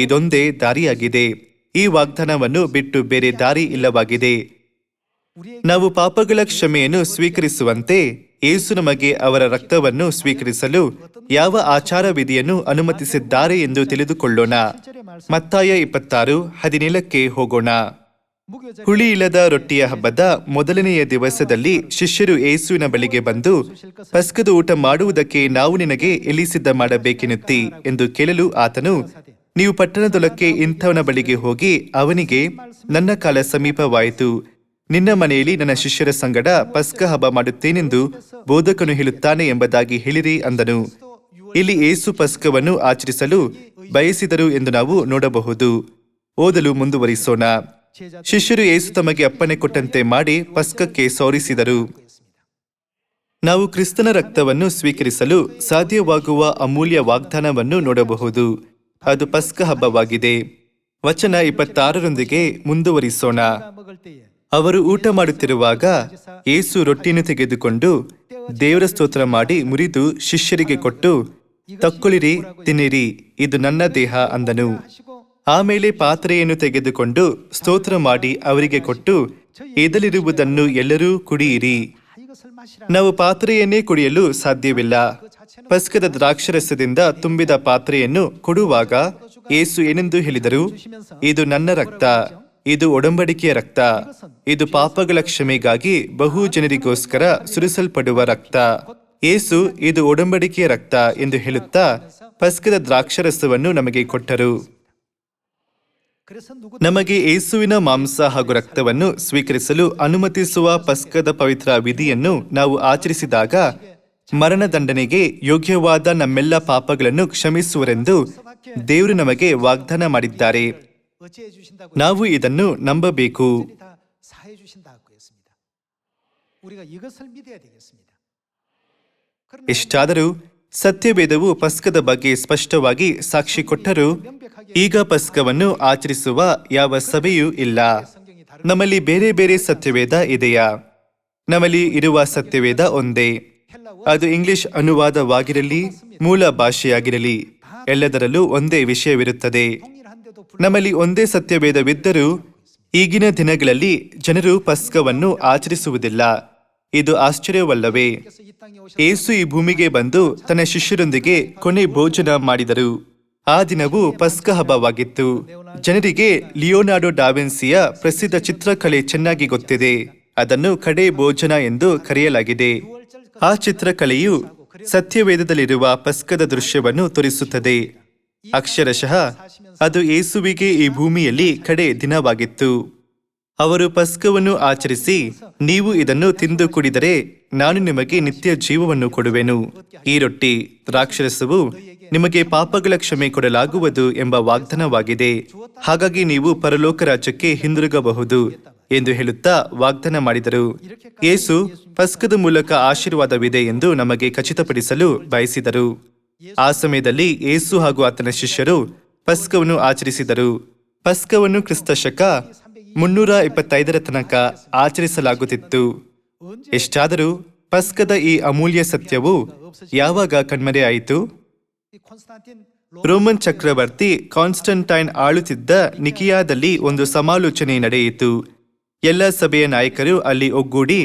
ಇದೊಂದೇ ದಾರಿಯಾಗಿದೆ. ಈ ವಾಗ್ದಾನವನ್ನು ಬಿಟ್ಟು ಬೇರೆ ದಾರಿ ಇಲ್ಲವಾಗಿದೆ. 우리의 ನಾವು ಪಾಪಗಳ ಕ್ಷಮೆಯನ್ನು ಸ್ವೀಕರಿಸುವಂತೆ ಯೇಸು ನಮಗೆ ಅವರ ರಕ್ತವನ್ನು ಸ್ವೀಕರಿಸಲು ಯಾವ ಆಚಾರ ವಿಧಿಯನ್ನು ಅನುಮತಿಸಿದ್ದಾರೆ ಎಂದು ತಿಳಿದುಕೊಳ್ಳೋಣ. ಮತ್ತಾಯ 26:17ಕ್ಕೆ ಹೋಗೋಣ. 무교절 ಹುಳಿ ಇಲ್ಲದ ರೊಟ್ಟಿಯ ಹಬ್ಬದ ಮೊದಲನೆಯ ದಿವಸದಲ್ಲಿ ಶಿಷ್ಯರು ಯೇಸುವಿನ ಬಳಿಗೆ ಬಂದು, ಪಸ್ಕದ ಊಟ ಮಾಡುವುದಕ್ಕೆ ನಾವು ನಿನಗೆ ಎಲ್ಲಿ ಸಿದ್ಧ ಮಾಡಬೇಕೆನ್ನುತ್ತಿ ಎಂದು ಕೇಳಲು ಆತನು, ನೀವು ಪಟ್ಟಣದೊಳಕ್ಕೆ ಇಂಥವನ ಬಳಿಗೆ ಹೋಗಿ ಅವನಿಗೆ, ನನ್ನ ಕಾಲ ಸಮೀಪವಾಯಿತು, ನಿನ್ನ ಮನೆಯಲ್ಲಿ ನನ್ನ ಶಿಷ್ಯರ ಸಂಗಡ ಪಸ್ಕ ಹಬ್ಬ ಮಾಡುತ್ತೇನೆಂದು ಬೋಧಕನು ಹೇಳುತ್ತಾನೆ ಎಂಬುದಾಗಿ ಹೇಳಿರಿ ಅಂದನು. ಇಲ್ಲಿ ಯೇಸು ಪಸ್ಕವನ್ನು ಆಚರಿಸಲು ಬಯಸಿದರು ಎಂದು ನಾವು ನೋಡಬಹುದು. ಓದಲು ಮುಂದುವರಿಸೋಣ. ಶಿಷ್ಯರು ಯೇಸು ತಮಗೆ ಅಪ್ಪಣೆ ಕೊಟ್ಟಂತೆ ಮಾಡಿ ಪಸ್ಕಕ್ಕೆ ಸೌರಿಸಿದರು. ನಾವು ಕ್ರಿಸ್ತನ ರಕ್ತವನ್ನು ಸ್ವೀಕರಿಸಲು ಸಾಧ್ಯವಾಗುವ ಅಮೂಲ್ಯ ವಾಗ್ದಾನವನ್ನು ನೋಡಬಹುದು. ಅದು ಪಸ್ಕ ಹಬ್ಬವಾಗಿದೆ. ವಚನ 26ರೊಂದಿಗೆ ಮುಂದುವರಿಸೋಣ. 먹을 때에 ಅವರು ಊಟ ಮಾಡುತ್ತಿರುವಾಗ ಯೇಸು ರೊಟ್ಟಿಯನ್ನು ತೆಗೆದುಕೊಂಡು ದೇವರ ಸ್ತೋತ್ರ ಮಾಡಿ ಮುರಿದು ಶಿಷ್ಯರಿಗೆ ಕೊಟ್ಟು, ತಕ್ಕೊಳ್ಳಿರಿ, ತಿನ್ನಿರಿ, ಇದು ನನ್ನ ದೇಹ ಅಂದನು. 하시고 ಆಮೇಲೆ ಪಾತ್ರೆಯನ್ನು ತೆಗೆದುಕೊಂಡು ಸ್ತೋತ್ರ ಮಾಡಿ ಅವರಿಗೆ ಕೊಟ್ಟು, ಇದರಲ್ಲಿರುವುದನ್ನು ಎಲ್ಲರೂ ಕುಡಿಯಿರಿ. 이것을 마시라. ನಾವು ಪಾತ್ರೆಯನ್ನೇ ಕುಡಿಯಲು ಸಾಧ್ಯವಿಲ್ಲ. ಪಸ್ಕದ ದ್ರಾಕ್ಷರಸದಿಂದ ತುಂಬಿದ ಪಾತ್ರೆಯನ್ನು ಕೊಡುವಾಗ ಯೇಸು ಏನೆಂದು ಹೇಳಿದರು? ಇದು ನನ್ನ ರಕ್ತ, ಇದು ಒಡಂಬಡಿಕೆಯ ರಕ್ತ, ಇದು ಪಾಪಗಳ ಕ್ಷಮೆಗಾಗಿ ಬಹು ಜನರಿಗೋಸ್ಕರ ಸುರಿಸಲ್ಪಡುವ ರಕ್ತ. ಯೇಸು ಇದು ಒಡಂಬಡಿಕೆಯ ರಕ್ತ ಎಂದು ಹೇಳುತ್ತಾ ಪಸ್ಕದ ದ್ರಾಕ್ಷರಸವನ್ನು ನಮಗೆ ಕೊಟ್ಟರು. 그래서 누구 ನಮಗೆ ಯೇಸುವಿನ ಮಾಂಸ ಹಾಗೂ ರಕ್ತವನ್ನು ಸ್ವೀಕರಿಸಲು ಅನುಮತಿಸುವ ಪಸ್ಕದ ಪವಿತ್ರ ವಿಧಿಯನ್ನು ನಾವು ಆಚರಿಸಿದಾಗ ಮರಣದಂಡನೆಗೆ ಯೋಗ್ಯವಾದ ನಮ್ಮೆಲ್ಲ ಪಾಪಗಳನ್ನು ಕ್ಷಮಿಸುವರೆಂದು ದೇವರು ನಮಗೆ ವಾಗ್ದಾನ ಮಾಡಿದ್ದಾರೆ. 어찌해 주신다고 ನಾವು ಇದನ್ನು ನಂಬಬೇಕು. 다 사해 주신다고 했습니다. 우리가 이것을 믿어야 되겠습니다. 그러나 ಇಷ್ಟಾದರೂ ಸತ್ಯವೇದವು ಪಸ್ಕದ ಬಗ್ಗೆ ಸ್ಪಷ್ಟವಾಗಿ ಸಾಕ್ಷಿ ಕೊಟ್ಟರೂ ಈಗ ಪಸ್ಕವನ್ನು ಆಚರಿಸುವ ಯಾವ ಸಭೆಯೂ ಇಲ್ಲ. 성경이 다른 ನಮ್ಮಲ್ಲಿ ಬೇರೆ ಬೇರೆ ಸತ್ಯವೇದ ಇದೆಯಾ? ನಮ್ಮಲ್ಲಿ ಇರುವ ಸತ್ಯವೇದ ಒಂದೇ. ಅದು ಇಂಗ್ಲಿಷ್ ಅನುವಾದವಾಗಿರಲಿ, ಮೂಲ ಭಾಷೆಯಾಗಿರಲಿ, ಎಲ್ಲದರಲ್ಲೂ ಒಂದೇ ವಿಷಯವಿರುತ್ತದೆ. 동일한데도 ನಮ್ಮಲ್ಲಿ ಒಂದೇ ಸತ್ಯವೇದವಿದ್ದರೂ ಈಗಿನ ದಿನಗಳಲ್ಲಿ ಜನರು ಪಸ್ಕವನ್ನು ಆಚರಿಸುವುದಿಲ್ಲ. ಇದು ಆಶ್ಚರ್ಯವಲ್ಲವೇ? 불교께서 이 땅에 오셔서 ಯೇಸು ಈ ಭೂಮಿಗೆ ಬಂದು ತನ್ನ ಶಿಷ್ಯರೊಂದಿಗೆ ಕೊನೆ ಭೋಜನ ಮಾಡಿದರು. ಆ ದಿನವೂ ಪಸ್ಕ ಹಬ್ಬವಾಗಿತ್ತು. ಜನರಿಗೆ ಲಿಯೋನಾರ್ಡೋ ಡಾವಿನ್ಸಿಯ ಪ್ರಸಿದ್ಧ ಚಿತ್ರಕಲೆ ಚೆನ್ನಾಗಿ ಗೊತ್ತಿದೆ. ಅದನ್ನು ಕಡೆ ಭೋಜನ ಎಂದು ಕರೆಯಲಾಗಿದೆ. ಆ ಚಿತ್ರಕಲೆಯು ಸತ್ಯವೇದದಲ್ಲಿರುವ ಪಸ್ಕದ ದೃಶ್ಯವನ್ನು ತೋರಿಸುತ್ತದೆ. ಅಕ್ಷರಶಃ ಅದು ಯೇಸುವಿಗೆ ಈ ಭೂಮಿಯಲ್ಲಿ ಕಡೆ ದಿನವಾಗಿತ್ತು. ಅವರು ಪಸ್ಕವನ್ನು ಆಚರಿಸಿ, ನೀವು ಇದನ್ನು ತಿಂದು ಕುಡಿದರೆ ನಾನು ನಿಮಗೆ ನಿತ್ಯ ಜೀವವನ್ನು ಕೊಡುವೆನು. ಈ ರೊಟ್ಟಿ, ದ್ರಾಕ್ಷರಸವು ನಿಮಗೆ ಪಾಪಗಳ ಕ್ಷಮೆ ಕೊಡಲಾಗುವುದು ಎಂಬ ವಾಗ್ದಾನವಾಗಿದೆ. ಹಾಗಾಗಿ ನೀವು ಪರಲೋಕ ರಾಜ್ಯಕ್ಕೆ ಹಿಂದಿರುಗಬಹುದು ಎಂದು ಹೇಳುತ್ತಾ ವಾಗ್ದಾನ ಮಾಡಿದರು. ಯೇಸು ಪಸ್ಕದ ಮೂಲಕ ಆಶೀರ್ವಾದವಿದೆ ಎಂದು ನಮಗೆ ಖಚಿತಪಡಿಸಲು ಬಯಸಿದರು. ಆ ಸಮಯದಲ್ಲಿ ಯೇಸು ಹಾಗೂ ಆತನ ಶಿಷ್ಯರು ಪಸ್ಕವನ್ನು ಆಚರಿಸಿದರು. ಪಸ್ಕವನ್ನು ಕ್ರಿಸ್ತ ಶಕ 325 ತನಕ ಆಚರಿಸಲಾಗುತ್ತಿತ್ತು. ಎಷ್ಟಾದರೂ ಪಸ್ಕದ ಈ ಅಮೂಲ್ಯ ಸತ್ಯವು ಯಾವಾಗ ಕಣ್ಮರೆಯಾಯಿತು? 이 콘스탄틴 ರೋಮನ್ ಚಕ್ರವರ್ತಿ ಕಾನ್ಸ್ಟಂಟೈನ್ ಆಳುತ್ತಿದ್ದ ನಿಕಿಯಾದಲ್ಲಿ ಒಂದು ಸಮಾಲೋಚನೆ ನಡೆಯಿತು. ಎಲ್ಲ ಸಭೆಯ ನಾಯಕರು ಅಲ್ಲಿ ಒಗ್ಗೂಡಿ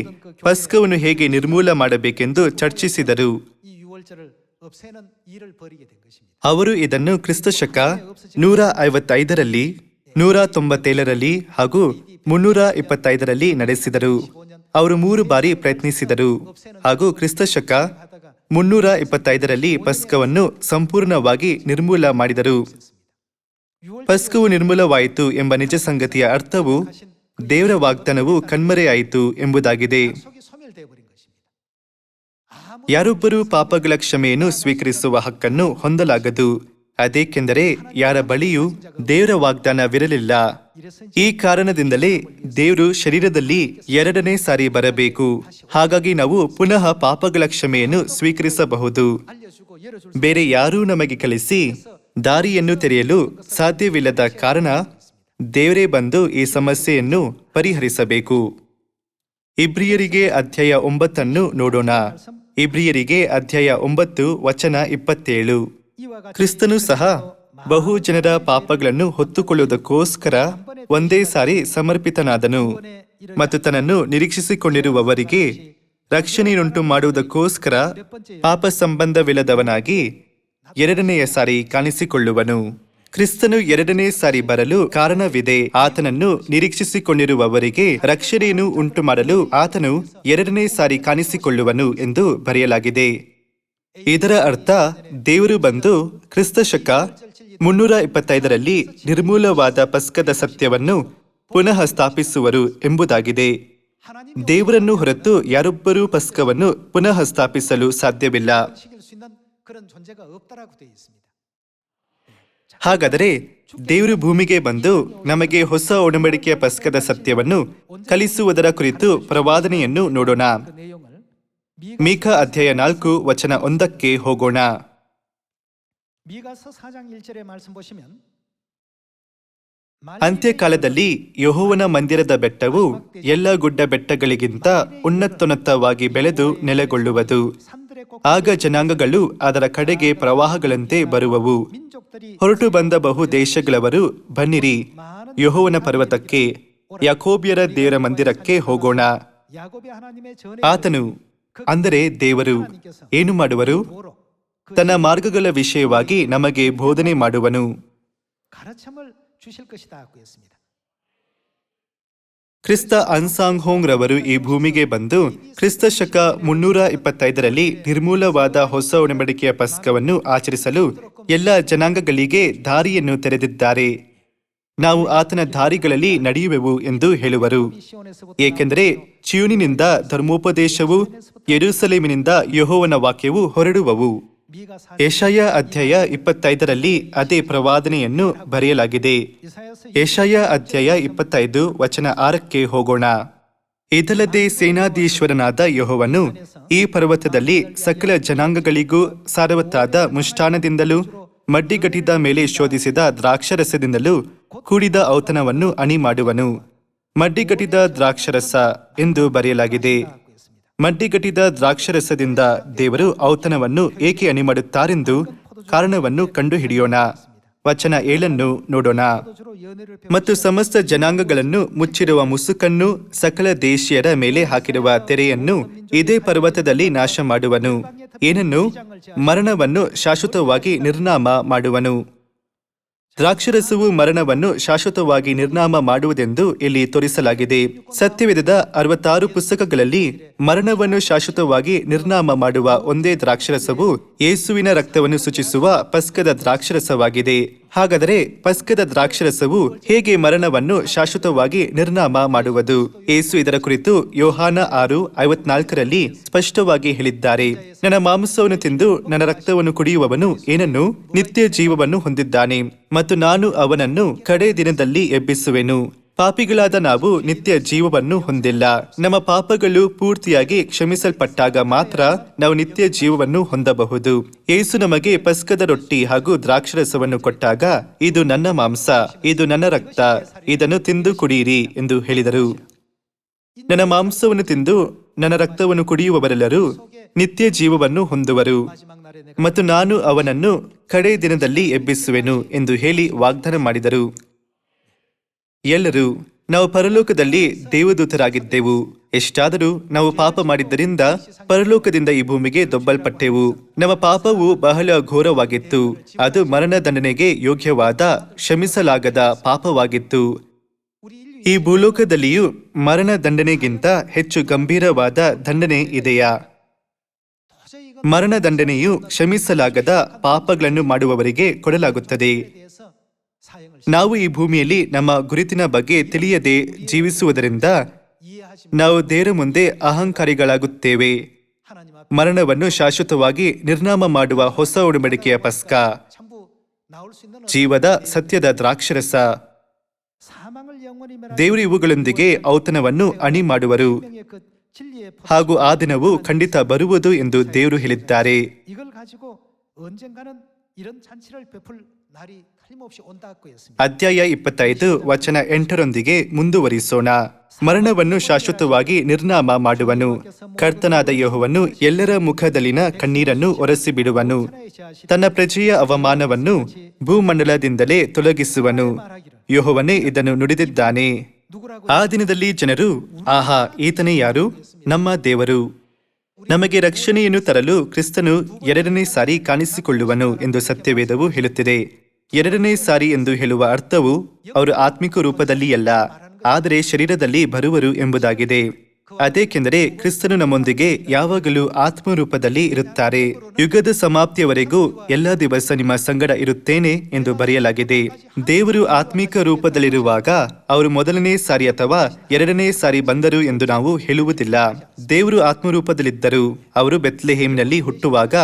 ಪಸ್ಕವನ್ನು ಹೇಗೆ ನಿರ್ಮೂಲ ಮಾಡಬೇಕೆಂದು ಚರ್ಚಿಸಿದರು. 이 유월절을 없애는 일을 벌이게 된 것입니다. ಅವರು ಇದನ್ನು ಕ್ರಿಸ್ತ ಶಕ 155ರಲ್ಲಿ, 197ರಲ್ಲಿ ಹಾಗೂ 325ರಲ್ಲಿ ನಡೆಸಿದರು. ಅವರು 3 ಬಾರಿ ಪ್ರಯತ್ನಿಸಿದರು ಹಾಗೂ ಕ್ರಿಸ್ತ ಶಕ 325ರಲ್ಲಿ ಪಸ್ಕವನ್ನು ಸಂಪೂರ್ಣವಾಗಿ ನಿರ್ಮೂಲ ಮಾಡಿದರು. ಪಸ್ಕವು ನಿರ್ಮೂಲವಾಯಿತು ಎಂಬ ನಿಜ ಸಂಗತಿಯ ಅರ್ಥವು ದೇವರ ವಾಗ್ದಾನವು ಕಣ್ಮರೆಯಾಯಿತು ಎಂಬುದಾಗಿದೆ. 속이 소멸되어 버린 것입니다. 아무 ಯಾರೊಬ್ಬರೂ ಪಾಪಗಳ ಕ್ಷಮೆಯನ್ನು ಸ್ವೀಕರಿಸುವ ಹಕ್ಕನ್ನು ಹೊಂದಲಾಗದು. ಅದೇಕೆಂದರೆ ಯಾರ ಬಳಿಯೂ ದೇವರ ವಾಗ್ದಾನವಿರಲಿಲ್ಲ. ಈ ಕಾರಣದಿಂದಲೇ ದೇವರು ಶರೀರದಲ್ಲಿ 2ನೇ ಸಾರಿ ಬರಬೇಕು. ಹಾಗಾಗಿ ನಾವು ಪುನಃ ಪಾಪಗಳ ಕ್ಷಮೆಯನ್ನು ಸ್ವೀಕರಿಸಬಹುದು. 알려주고 열어줄 ಬೇರೆ ಯಾರೂ ನಮಗೆ ಕಲಿಸಿ ದಾರಿಯನ್ನು ತೆರೆಯಲು ಸಾಧ್ಯವಿಲ್ಲದ ಕಾರಣ ದೇವರೇ ಬಂದು ಈ ಸಮಸ್ಯೆಯನ್ನು ಪರಿಹರಿಸಬೇಕು. ಇಬ್ರಿಯರಿಗೆ ಅಧ್ಯಾಯ 9 ನೋಡೋಣ. ಇಬ್ರಿಯರಿಗೆ ಅಧ್ಯಾಯ 9 ವಚನ 27. 이와 같이 ಕ್ರಿಸ್ತನು ಸಹ ಬಹು ಜನರ ಪಾಪಗಳನ್ನು ಹೊತ್ತುಕೊಳ್ಳುವುದಕ್ಕೋಸ್ಕರ ಒಂದೇ ಸಾರಿ ಸಮರ್ಪಿತನಾದನು ಮತ್ತು ತನ್ನನ್ನು ನಿರೀಕ್ಷಿಸಿಕೊಂಡಿರುವವರಿಗೆ ರಕ್ಷಣೆಯುಂಟು ಮಾಡುವುದಕ್ಕೋಸ್ಕರ ಪಾಪ ಸಂಬಂಧವಿಲ್ಲದವನಾಗಿ 2ನೆಯ ಸಾರಿ ಕಾಣಿಸಿಕೊಳ್ಳುವನು. ಕ್ರಿಸ್ತನು 2ನೇ ಸಾರಿ ಬರಲು ಕಾರಣವಿದೆ. ಆತನನ್ನು ನಿರೀಕ್ಷಿಸಿಕೊಂಡಿರುವವರಿಗೆ ರಕ್ಷಣೆಯನ್ನು ಉಂಟು ಮಾಡಲು ಆತನು 2ನೇ ಸಾರಿ ಕಾಣಿಸಿಕೊಳ್ಳುವನು ಎಂದು ಬರೆಯಲಾಗಿದೆ. ಇದರ ಅರ್ಥ ದೇವರು ಬಂದು ಕ್ರಿಸ್ತ ಶಕ 325ರಲ್ಲಿ ನಿರ್ಮೂಲವಾದ ಪಸ್ಕದ ಸತ್ಯವನ್ನು ಪುನಃ ಸ್ಥಾಪಿಸುವರು ಎಂಬುದಾಗಿದೆ. 하나님이 ದೇವರನ್ನು ಹೊರತು ಯಾರೊಬ್ಬರೂ ಪಸ್ಕವನ್ನು ಪುನಃ ಸ್ಥಾಪಿಸಲು ಸಾಧ್ಯವಿಲ್ಲ. 시킬 수 있는 그런 존재가 없다라고 되어 있습니다. ಹಾಗಾದರೆ ದೇವರು ಭೂಮಿಗೆ ಬಂದು ನಮಗೆ ಹೊಸ ಒಡಂಬಡಿಕೆಯ ಪಸ್ಕದ ಸತ್ಯವನ್ನು ಕಲಿಸುವುದರ ಕುರಿತು ಪ್ರವಾದನೆಯನ್ನು ನೋಡೋಣ. 그 내용을 ಮೀಕ ಅಧ್ಯಾಯ 4 ವಚನ 1ಕ್ಕೆ ಹೋಗೋಣ. 미가서 4장 1절의 말씀 보시면 ಅಂತ್ಯಕಾಲದಲ್ಲಿ ಯೆಹೋವನ ಮಂದಿರದ ಬೆಟ್ಟವು ಎಲ್ಲ ಗುಡ್ಡ ಬೆಟ್ಟಗಳಿಗಿಂತ ಉನ್ನತೋನ್ನತವಾಗಿ ಬೆಳೆದು ನೆಲೆಗೊಳ್ಳುವುದು. 산들의 꼭 ಆಗ ಜನಾಂಗಗಳು ಅದರ ಕಡೆಗೆ ಪ್ರವಾಹಗಳಂತೆ ಬರುವವು. 민족들이 ಹೊರಟು ಬಂದ ಬಹು ದೇಶಗಳವರು ಬನ್ನಿರಿ, ಯೆಹೋವನ ಪರ್ವತಕ್ಕೆ, ಯಾಕೋಬ್ಯರ ದೇವರ ಮಂದಿರಕ್ಕೆ ಹೋಗೋಣ. 야곱의 하나님의 전에 ಆತನು ಅಂದರೆ ದೇವರು ಏನು ಮಾಡುವರು? 도로 그 ತನ್ನ ಮಾರ್ಗಗಳ ವಿಷಯವಾಗಿ ನಮಗೆ ಬೋಧನೆ ಮಾಡುವನು. 가르침을 주실 것이다 하고 했습니다. ಕ್ರಿಸ್ತ ಅನ್ಸಾಂಗ್ ಹೋಂಗ್ ರವರು ಈ ಭೂಮಿಗೆ ಬಂದು ಕ್ರಿಸ್ತ ಶಕ 325ರಲ್ಲಿ ನಿರ್ಮೂಲವಾದ ಹೊಸ ಒಡಂಬಡಿಕೆಯ ಪಸ್ಕವನ್ನು ಆಚರಿಸಲು ಎಲ್ಲ ಜನಾಂಗಗಳಿಗೆ ದಾರಿಯನ್ನು ತೆರೆದಿದ್ದಾರೆ. ನಾವು ಆತನ ದಾರಿಗಳಲ್ಲಿ ನಡೆಯುವೆವು ಎಂದು ಹೇಳುವರು. 시온에서부터 ಏಕೆಂದರೆ ಚಿಯೂನಿನಿಂದ ಧರ್ಮೋಪದೇಶವು, ಯೆರೂಸಲೇಮಿನಿಂದ ಯೆಹೋವನ ವಾಕ್ಯವು ಹೊರಡುವವು. 미가 4 ಯೆಶಾಯ ಅಧ್ಯಾಯ 25ರಲ್ಲಿ ಅದೇ ಪ್ರವಾದನೆಯನ್ನು ಬರೆಯಲಾಗಿದೆ. 이사야서 ಯೆಶಾಯ ಅಧ್ಯಾಯ 25 ವಚನ 6ಕ್ಕೆ ಹೋಗೋಣ. ಇದಲ್ಲದೆ ಸೇನಾಧೀಶ್ವರನಾದ ಯೆಹೋವನು ಈ ಪರ್ವತದಲ್ಲಿ ಸಕಲ ಜನಾಂಗಗಳಿಗೂ ಸಾರವತ್ತಾದ ಮುಷ್ಟಾನದಿಂದಲೂ ಮಡ್ಡಿಗಟ್ಟಿದ ಮೇಲೆ ಶೋಧಿಸಿದ ದ್ರಾಕ್ಷರಸದಿಂದಲೂ ಕೂಡಿದ ಔತಣವನ್ನು ಅಣಿ ಮಾಡುವನು. ಮಡ್ಡಿಗಟ್ಟಿದ ದ್ರಾಕ್ಷರಸ ಎಂದು ಬರೆಯಲಾಗಿದೆ. ಮಡ್ಡಿಗಟ್ಟಿದ ದ್ರಾಕ್ಷರಸದಿಂದ ದೇವರು ಔತಣವನ್ನು ಏಕೆ ಅಣಿ ಮಾಡುತ್ತಾರೆಂದು ಕಾರಣವನ್ನು ಕಂಡುಹಿಡಿಯೋಣ. ವಚನ 7 ನೋಡೋಣ. 주로 연회를 ಮತ್ತು ಸಮಸ್ತ ಜನಾಂಗಗಳನ್ನು ಮುಚ್ಚಿರುವ ಮುಸುಕನ್ನು, ಸಕಲ ದೇಶೀಯರ ಮೇಲೆ ಹಾಕಿರುವ ತೆರೆಯನ್ನು ಇದೇ ಪರ್ವತದಲ್ಲಿ ನಾಶ ಮಾಡುವನು. ಏನನ್ನು? ಮರಣವನ್ನು ಶಾಶ್ವತವಾಗಿ ನಿರ್ನಾಮ ಮಾಡುವನು. ದ್ರಾಕ್ಷರಸವು ಮರಣವನ್ನು ಶಾಶ್ವತವಾಗಿ ನಿರ್ನಾಮ ಮಾಡುವುದೆಂದು ಇಲ್ಲಿ ತೋರಿಸಲಾಗಿದೆ. ಸತ್ಯವೇದದ 66 ಪುಸ್ತಕಗಳಲ್ಲಿ ಮರಣವನ್ನು ಶಾಶ್ವತವಾಗಿ ನಿರ್ನಾಮ ಮಾಡುವ ಒಂದೇ ದ್ರಾಕ್ಷರಸವು ಯೇಸುವಿನ ರಕ್ತವನ್ನು ಸೂಚಿಸುವ ಪಸ್ಕದ ದ್ರಾಕ್ಷರಸವಾಗಿದೆ. ಹಾಗಾದರೆ ಪಸ್ಕದ ದ್ರಾಕ್ಷರಸವು ಹೇಗೆ ಮರಣವನ್ನು ಶಾಶ್ವತವಾಗಿ ನಿರ್ನಾಮ ಮಾಡುವುದು? ಯೇಸು ಇದರ ಕುರಿತು ಯೋಹಾನ 6:54ರಲ್ಲಿ ಸ್ಪಷ್ಟವಾಗಿ ಹೇಳಿದ್ದಾರೆ. ನನ್ನ ಮಾಂಸವನ್ನು ತಿಂದು ನನ್ನ ರಕ್ತವನ್ನು ಕುಡಿಯುವವನು ಏನನ್ನು? ನಿತ್ಯ ಜೀವವನ್ನು ಹೊಂದಿದ್ದಾನೆ ಮತ್ತು ನಾನು ಅವನನ್ನು ಕಡೆ ದಿನದಲ್ಲಿ ಎಬ್ಬಿಸುವೆನು. ಪಾಪಿಗಳಾದ ನಾವು ನಿತ್ಯ ಜೀವವನ್ನು ಹೊಂದಿಲ್ಲ. ನಮ್ಮ ಪಾಪಗಳು ಪೂರ್ತಿಯಾಗಿ ಕ್ಷಮಿಸಲ್ಪಟ್ಟಾಗ ಮಾತ್ರ ನಾವು ನಿತ್ಯ ಜೀವವನ್ನು ಹೊಂದಬಹುದು. ಯೇಸು ನಮಗೆ ಪಸ್ಕದ ರೊಟ್ಟಿ ಹಾಗೂ ದ್ರಾಕ್ಷರಸವನ್ನು ಕೊಟ್ಟಾಗ, ಇದು ನನ್ನ ಮಾಂಸ, ಇದು ನನ್ನ ರಕ್ತ, ಇದನ್ನು ತಿಂದು ಕುಡಿಯಿರಿ ಎಂದು ಹೇಳಿದರು. ನನ್ನ ಮಾಂಸವನ್ನು ತಿಂದು ನನ್ನ ರಕ್ತವನ್ನು ಕುಡಿಯುವವರೆಲ್ಲರೂ ನಿತ್ಯ ಜೀವವನ್ನು ಹೊಂದುವರು 마지막 날에 내가 ಮತ್ತು ನಾನು ಅವನನ್ನು ಕಡೆ ದಿನದಲ್ಲಿ ಎಬ್ಬಿಸುವೆನು ಎಂದು ಹೇಳಿ ವಾಗ್ದಾನ ಮಾಡಿದರು. ಎಲ್ಲರೂ ನಾವು ಪರಲೋಕದಲ್ಲಿ ದೇವದೂತರಾಗಿದ್ದೆವು. ಎಷ್ಟಾದರೂ ನಾವು ಪಾಪ ಮಾಡಿದ್ದರಿಂದ ಪರಲೋಕದಿಂದ ಈ ಭೂಮಿಗೆ ದೊಬ್ಬಲ್ಪಟ್ಟೆವು. ನಮ್ಮ ಪಾಪವು ಬಹಳ ಘೋರವಾಗಿತ್ತು. ಅದು ಮರಣದಂಡನೆಗೆ ಯೋಗ್ಯವಾದ ಕ್ಷಮಿಸಲಾಗದ ಪಾಪವಾಗಿತ್ತು. 우리 인류 ಈ ಭೂಲೋಕದಲ್ಲಿಯೂ ಮರಣದಂಡನೆಗಿಂತ ಹೆಚ್ಚು ಗಂಭೀರವಾದ ದಂಡನೆ ಇದೆಯಾ? 도저히 이건 ಮರಣದಂಡನೆಯು ಕ್ಷಮಿಸಲಾಗದ ಪಾಪಗಳನ್ನು ಮಾಡುವವರಿಗೆ ಕೊಡಲಾಗುತ್ತದೆ. 에 대해서 사형을 ನಾವು ಈ ಭೂಮಿಯಲ್ಲಿ ನಮ್ಮ ಗುರುತಿನ ಬಗ್ಗೆ ತಿಳಿಯದೆ ಜೀವಿಸುವುದರಿಂದ 이해하지 ನಾವು ದೇವರ ಮುಂದೆ ಅಹಂಕಾರಿಗಳಾಗುತ್ತೇವೆ. 하나님 앞에 ಮರಣವನ್ನು ಶಾಶ್ವತವಾಗಿ ನಿರ್ನಾಮ ಮಾಡುವ ಹೊಸ ಒಡಂಬಡಿಕೆಯ ಪಸ್ಕ, 전부 나올 수 있는 ಜೀವದ ಸತ್ಯದ ದ್ರಾಕ್ಷರಸ, 사망을 영원히 멸하는 ದೇವರು ಇವುಗಳೊಂದಿಗೆ ಔತಣವನ್ನು ಅಣಿ ಮಾಡುವರು 생명의 그 진리의 ಹಾಗೂ ಆ ದಿನವು ಖಂಡಿತ ಬರುವುದು ಎಂದು ದೇವರು ಹೇಳಿದ್ದಾರೆ. 이걸 가지고 언젠가는 이런 잔치를 베풀 날이 틀림없이 온다고 했습니다. ಅಧ್ಯಾಯ 25 ವಚನ 8ರೊಂದಿಗೆ ಮುಂದುವರಿಸೋಣ. ಮರಣವನ್ನು ಶಾಶ್ವತವಾಗಿ ನಿರ್ನಾಮ ಮಾಡುವನು. ಕರ್ತನಾದ ಯೆಹೋವನು ಎಲ್ಲರ ಮುಖದಲ್ಲಿನ ಕಣ್ಣೀರನ್ನು ಒರೆಸಿಬಿಡುವನು. 하나의 제하시 ತನ್ನ ಪ್ರಜೆಯ ಅವಮಾನವನ್ನು ಭೂಮಂಡಲದಿಂದಲೇ ತೊಲಗಿಸುವನು. ಯೆಹೋವನೇ ಇದನ್ನು ನುಡಿದಿದ್ದಾನೆ. 누구라고 ಆ ದಿನದಲ್ಲಿ ಜನರು, ಆಹಾ, ಈತನೇ ಯಾರು? ನಮ್ಮ ದೇವರು. ನಮಗೆ ರಕ್ಷಣೆಯನ್ನು ತರಲು ಕ್ರಿಸ್ತನು ಎರಡನೇ ಸಾರಿ ಕಾಣಿಸಿಕೊಳ್ಳುವನು ಎಂದು ಸತ್ಯವೇದವು ಹೇಳುತ್ತಿದೆ. ಎರಡನೇ ಸಾರಿ ಎಂದು ಹೇಳುವ ಅರ್ಥವು ಅವರು ಆತ್ಮಿಕ ರೂಪದಲ್ಲಿ ಅಲ್ಲ, ಆದರೆ ಶರೀರದಲ್ಲಿ ಬರುವರು ಎಂಬುದಾಗಿದೆ. ಅದೇಕೆಂದರೆ ಕ್ರಿಸ್ತನು ನಮ್ಮೊಂದಿಗೆ ಯಾವಾಗಲೂ ಆತ್ಮರೂಪದಲ್ಲಿ ಇರುತ್ತಾರೆ. ಯುಗದ ಸಮಾಪ್ತಿಯವರೆಗೂ ಎಲ್ಲ ದಿವಸ ನಿಮ್ಮ ಸಂಗಡ ಇರುತ್ತೇನೆ ಎಂದು ಬರೆಯಲಾಗಿದೆ. ದೇವರು ಆತ್ಮಿಕ ರೂಪದಲ್ಲಿರುವಾಗ ಅವರು ಮೊದಲನೇ ಸಾರಿ ಅಥವಾ ಎರಡನೇ ಸಾರಿ ಬಂದರು ಎಂದು ನಾವು ಹೇಳುವುದಿಲ್ಲ. ದೇವರು ಆತ್ಮರೂಪದಲ್ಲಿದ್ದರು. ಅವರು ಬೆತ್ಲೆಹೇಮಿನಲ್ಲಿ ಹುಟ್ಟುವಾಗ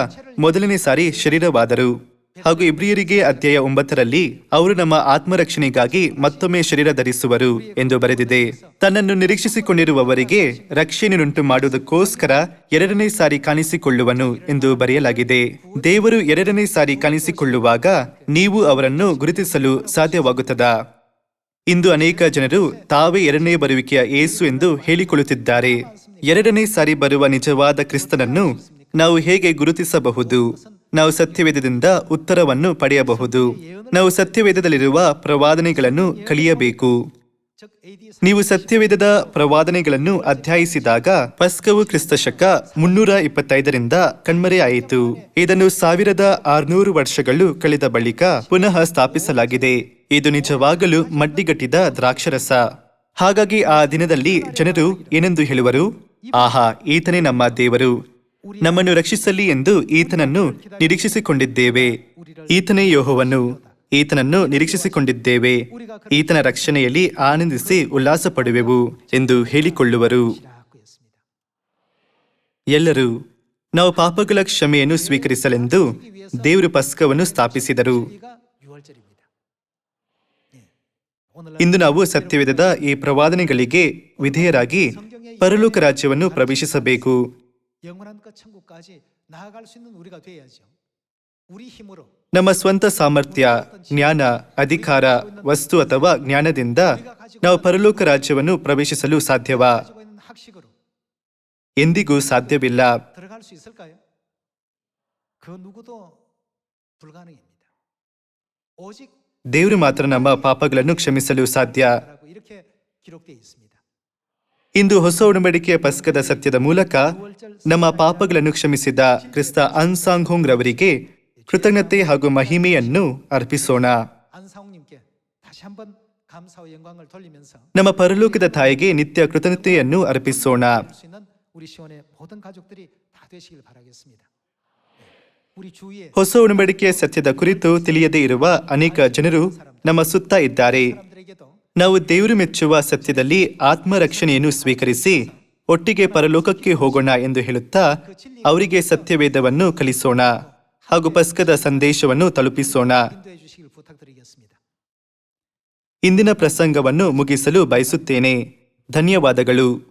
ಮೊದಲನೇ ಸಾರಿ ಶರೀರವಾದರು. ಹಾಗೂ ಇಬ್ರಿಯರಿಗೆ ಅಧ್ಯಾಯ 9ರಲ್ಲಿ ಅವರು ನಮ್ಮ ಆತ್ಮರಕ್ಷಣೆಗಾಗಿ ಮತ್ತೊಮ್ಮೆ ಶರೀರ ಧರಿಸುವರು ಎಂದು ಬರೆದಿದೆ. ತನ್ನನ್ನು ನಿರೀಕ್ಷಿಸಿಕೊಂಡಿರುವವರಿಗೆ ರಕ್ಷಣೆಯನ್ನುಂಟು ಮಾಡುವುದಕ್ಕೋಸ್ಕರ ಎರಡನೇ ಸಾರಿ ಕಾಣಿಸಿಕೊಳ್ಳುವನು ಎಂದು ಬರೆಯಲಾಗಿದೆ. ದೇವರು ಎರಡನೇ ಸಾರಿ ಕಾಣಿಸಿಕೊಳ್ಳುವಾಗ ನೀವು ಅವರನ್ನು ಗುರುತಿಸಲು ಸಾಧ್ಯವಾಗುತ್ತದಾ? ಇಂದು ಅನೇಕ ಜನರು ತಾವೇ ಎರಡನೇ ಬರುವಿಕೆಯ ಯೇಸು ಎಂದು ಹೇಳಿಕೊಳ್ಳುತ್ತಿದ್ದಾರೆ. ಎರಡನೇ ಸಾರಿ ಬರುವ ನಿಜವಾದ ಕ್ರಿಸ್ತನನ್ನು ನಾವು ಹೇಗೆ ಗುರುತಿಸಬಹುದು? ನಾವು ಸತ್ಯವೇದದಿಂದ ಉತ್ತರವನ್ನು ಪಡೆಯಬಹುದು. ನಾವು ಸತ್ಯವೇದದಲ್ಲಿರುವ ಪ್ರವಾದನೆಗಳನ್ನು ಕಲಿಯಬೇಕು. 즉 AD ನೀವು ಸತ್ಯವೇದದ ಪ್ರವಾದನೆಗಳನ್ನು ಅಧ್ಯಾಯಿಸಿದಾಗ ಪಸ್ಕವು ಕ್ರಿಸ್ತಶಕ 325ರಿಂದ ಕಣ್ಮರೆಯಾಯಿತು. ಇದನ್ನು 1600 ವರ್ಷಗಳು ಕಳೆದ ಬಳಿಕ ಪುನಃ ಸ್ಥಾಪಿಸಲಾಗಿದೆ. ಇದು ನಿಜವಾಗಲೂ ಮಡ್ಡಿಗಟ್ಟಿದ ದ್ರಾಕ್ಷರಸ. ಹಾಗಾಗಿ ಆ ದಿನದಲ್ಲಿ ಜನರು ಏನೆಂದು ಹೇಳುವರು? ಆಹಾ, ಈತನೇ ನಮ್ಮ ದೇವರು, ನಮ್ಮನ್ನು ರಕ್ಷಿಸಲಿ ಎಂದು ಈತನನ್ನು ನಿರೀಕ್ಷಿಸಿಕೊಂಡಿದ್ದೇವೆ. ಈತನೇ ಯೆಹೋವನು, ಈತನನ್ನು ನಿರೀಕ್ಷಿಸಿಕೊಂಡಿದ್ದೇವೆ. ಈತನ ರಕ್ಷಣೆಯಲ್ಲಿ ಆನಂದಿಸಿ ಉಲ್ಲಾಸ ಪಡುವೆವು ಎಂದು ಹೇಳಿಕೊಳ್ಳುವರು. 라고 했습니다. ಎಲ್ಲರೂ ನಾವು ಪಾಪಗಳ ಕ್ಷಮೆಯನ್ನು ಸ್ವೀಕರಿಸಲೆಂದು ದೇವರು ಪಸ್ಕವನ್ನು ಸ್ಥಾಪಿಸಿದರು. 우리가 6월절입니다. 예. 오늘날 ಇಂದು ನಾವು ಸತ್ಯವೇದದ ಈ ಪ್ರವಾದನೆಗಳಿಗೆ ವಿಧೇಯರಾಗಿ ಪರಲೋಕ ರಾಜ್ಯವನ್ನು ಪ್ರವೇಶಿಸಬೇಕು. 영원한 그 천국까지 나아갈 수 있는 우리가 돼야죠. 우리 힘으로 ನಮ್ಮ ಸ್ವಂತ ಸಾಮರ್ಥ್ಯ, ಜ್ಞಾನ, ಅಧಿಕಾರ, ವಸ್ತು ಅಥವಾ ಜ್ಞಾನದಿಂದ ನಾವು ಪರಲೋಕ ರಾಜ್ಯವನ್ನು ಪ್ರವೇಶಿಸಲು ಸಾಧ್ಯವಾ? 가지고 있는 학식으로 ಎಂದಿಗೂ ಸಾಧ್ಯವಿಲ್ಲ. 들어갈 수 있을까요? 그 누구도 불가능입니다. 오직 ದೇವರು ಮಾತ್ರ ನಮ್ಮ ಪಾಪಗಳನ್ನು ಕ್ಷಮಿಸಲು ಸಾಧ್ಯ. 라고 이렇게 기록되어 있습니다. ಇಂದು ಹೊಸ ಒಡಂಬಡಿಕೆಯ ಪಸ್ಕದ ಸತ್ಯದ ಮೂಲಕ ನಮ್ಮ ಪಾಪಗಳನ್ನು ಕ್ಷಮಿಸಿದ ಕ್ರಿಸ್ತ ಅನ್ಸಾಂಗ್ ರವರಿಗೆ ಕೃತಜ್ಞತೆ ಹಾಗೂ ಮಹಿಮೆಯನ್ನು ಅರ್ಪಿಸೋಣ. 안상욱님께 다시 한번 감사와 영광을 돌리면서 ನಮ್ಮ ಪರಲೋಕದ ತಾಯಿಗೆ ನಿತ್ಯ ಕೃತಜ್ಞತೆಯನ್ನು ಅರ್ಪಿಸೋಣ. 할 수 있는 우리 시원의 모든 가족들이 다 되시길 바라겠습니다. 우리 주위에 ಹೊಸ ಒಡಂಬಡಿಕೆಯ ಸತ್ಯದ ಕುರಿತು ತಿಳಿಯದೇ ಇರುವ ಅನೇಕ ಜನರು ನಮ್ಮ ಸುತ್ತ ಇದ್ದಾರೆ. 사람들에게도 ನಾವು ದೇವರು ಮೆಚ್ಚುವ ಸತ್ಯದಲ್ಲಿ ಆತ್ಮರಕ್ಷಣೆಯನ್ನು ಸ್ವೀಕರಿಸಿ ಒಟ್ಟಿಗೆ ಪರಲೋಕಕ್ಕೆ ಹೋಗೋಣ ಎಂದು ಹೇಳುತ್ತಾ ಅವರಿಗೆ ಸತ್ಯವೇದವನ್ನು ಕಲಿಸೋಣ ಹಾಗೂ ಪಸ್ಕದ ಸಂದೇಶವನ್ನು ತಲುಪಿಸೋಣ. 인도해 주시길 부탁드리겠습니다. ಇಂದಿನ ಪ್ರಸಂಗವನ್ನು ಮುಗಿಸಲು ಬಯಸುತ್ತೇನೆ. ಧನ್ಯವಾದಗಳು.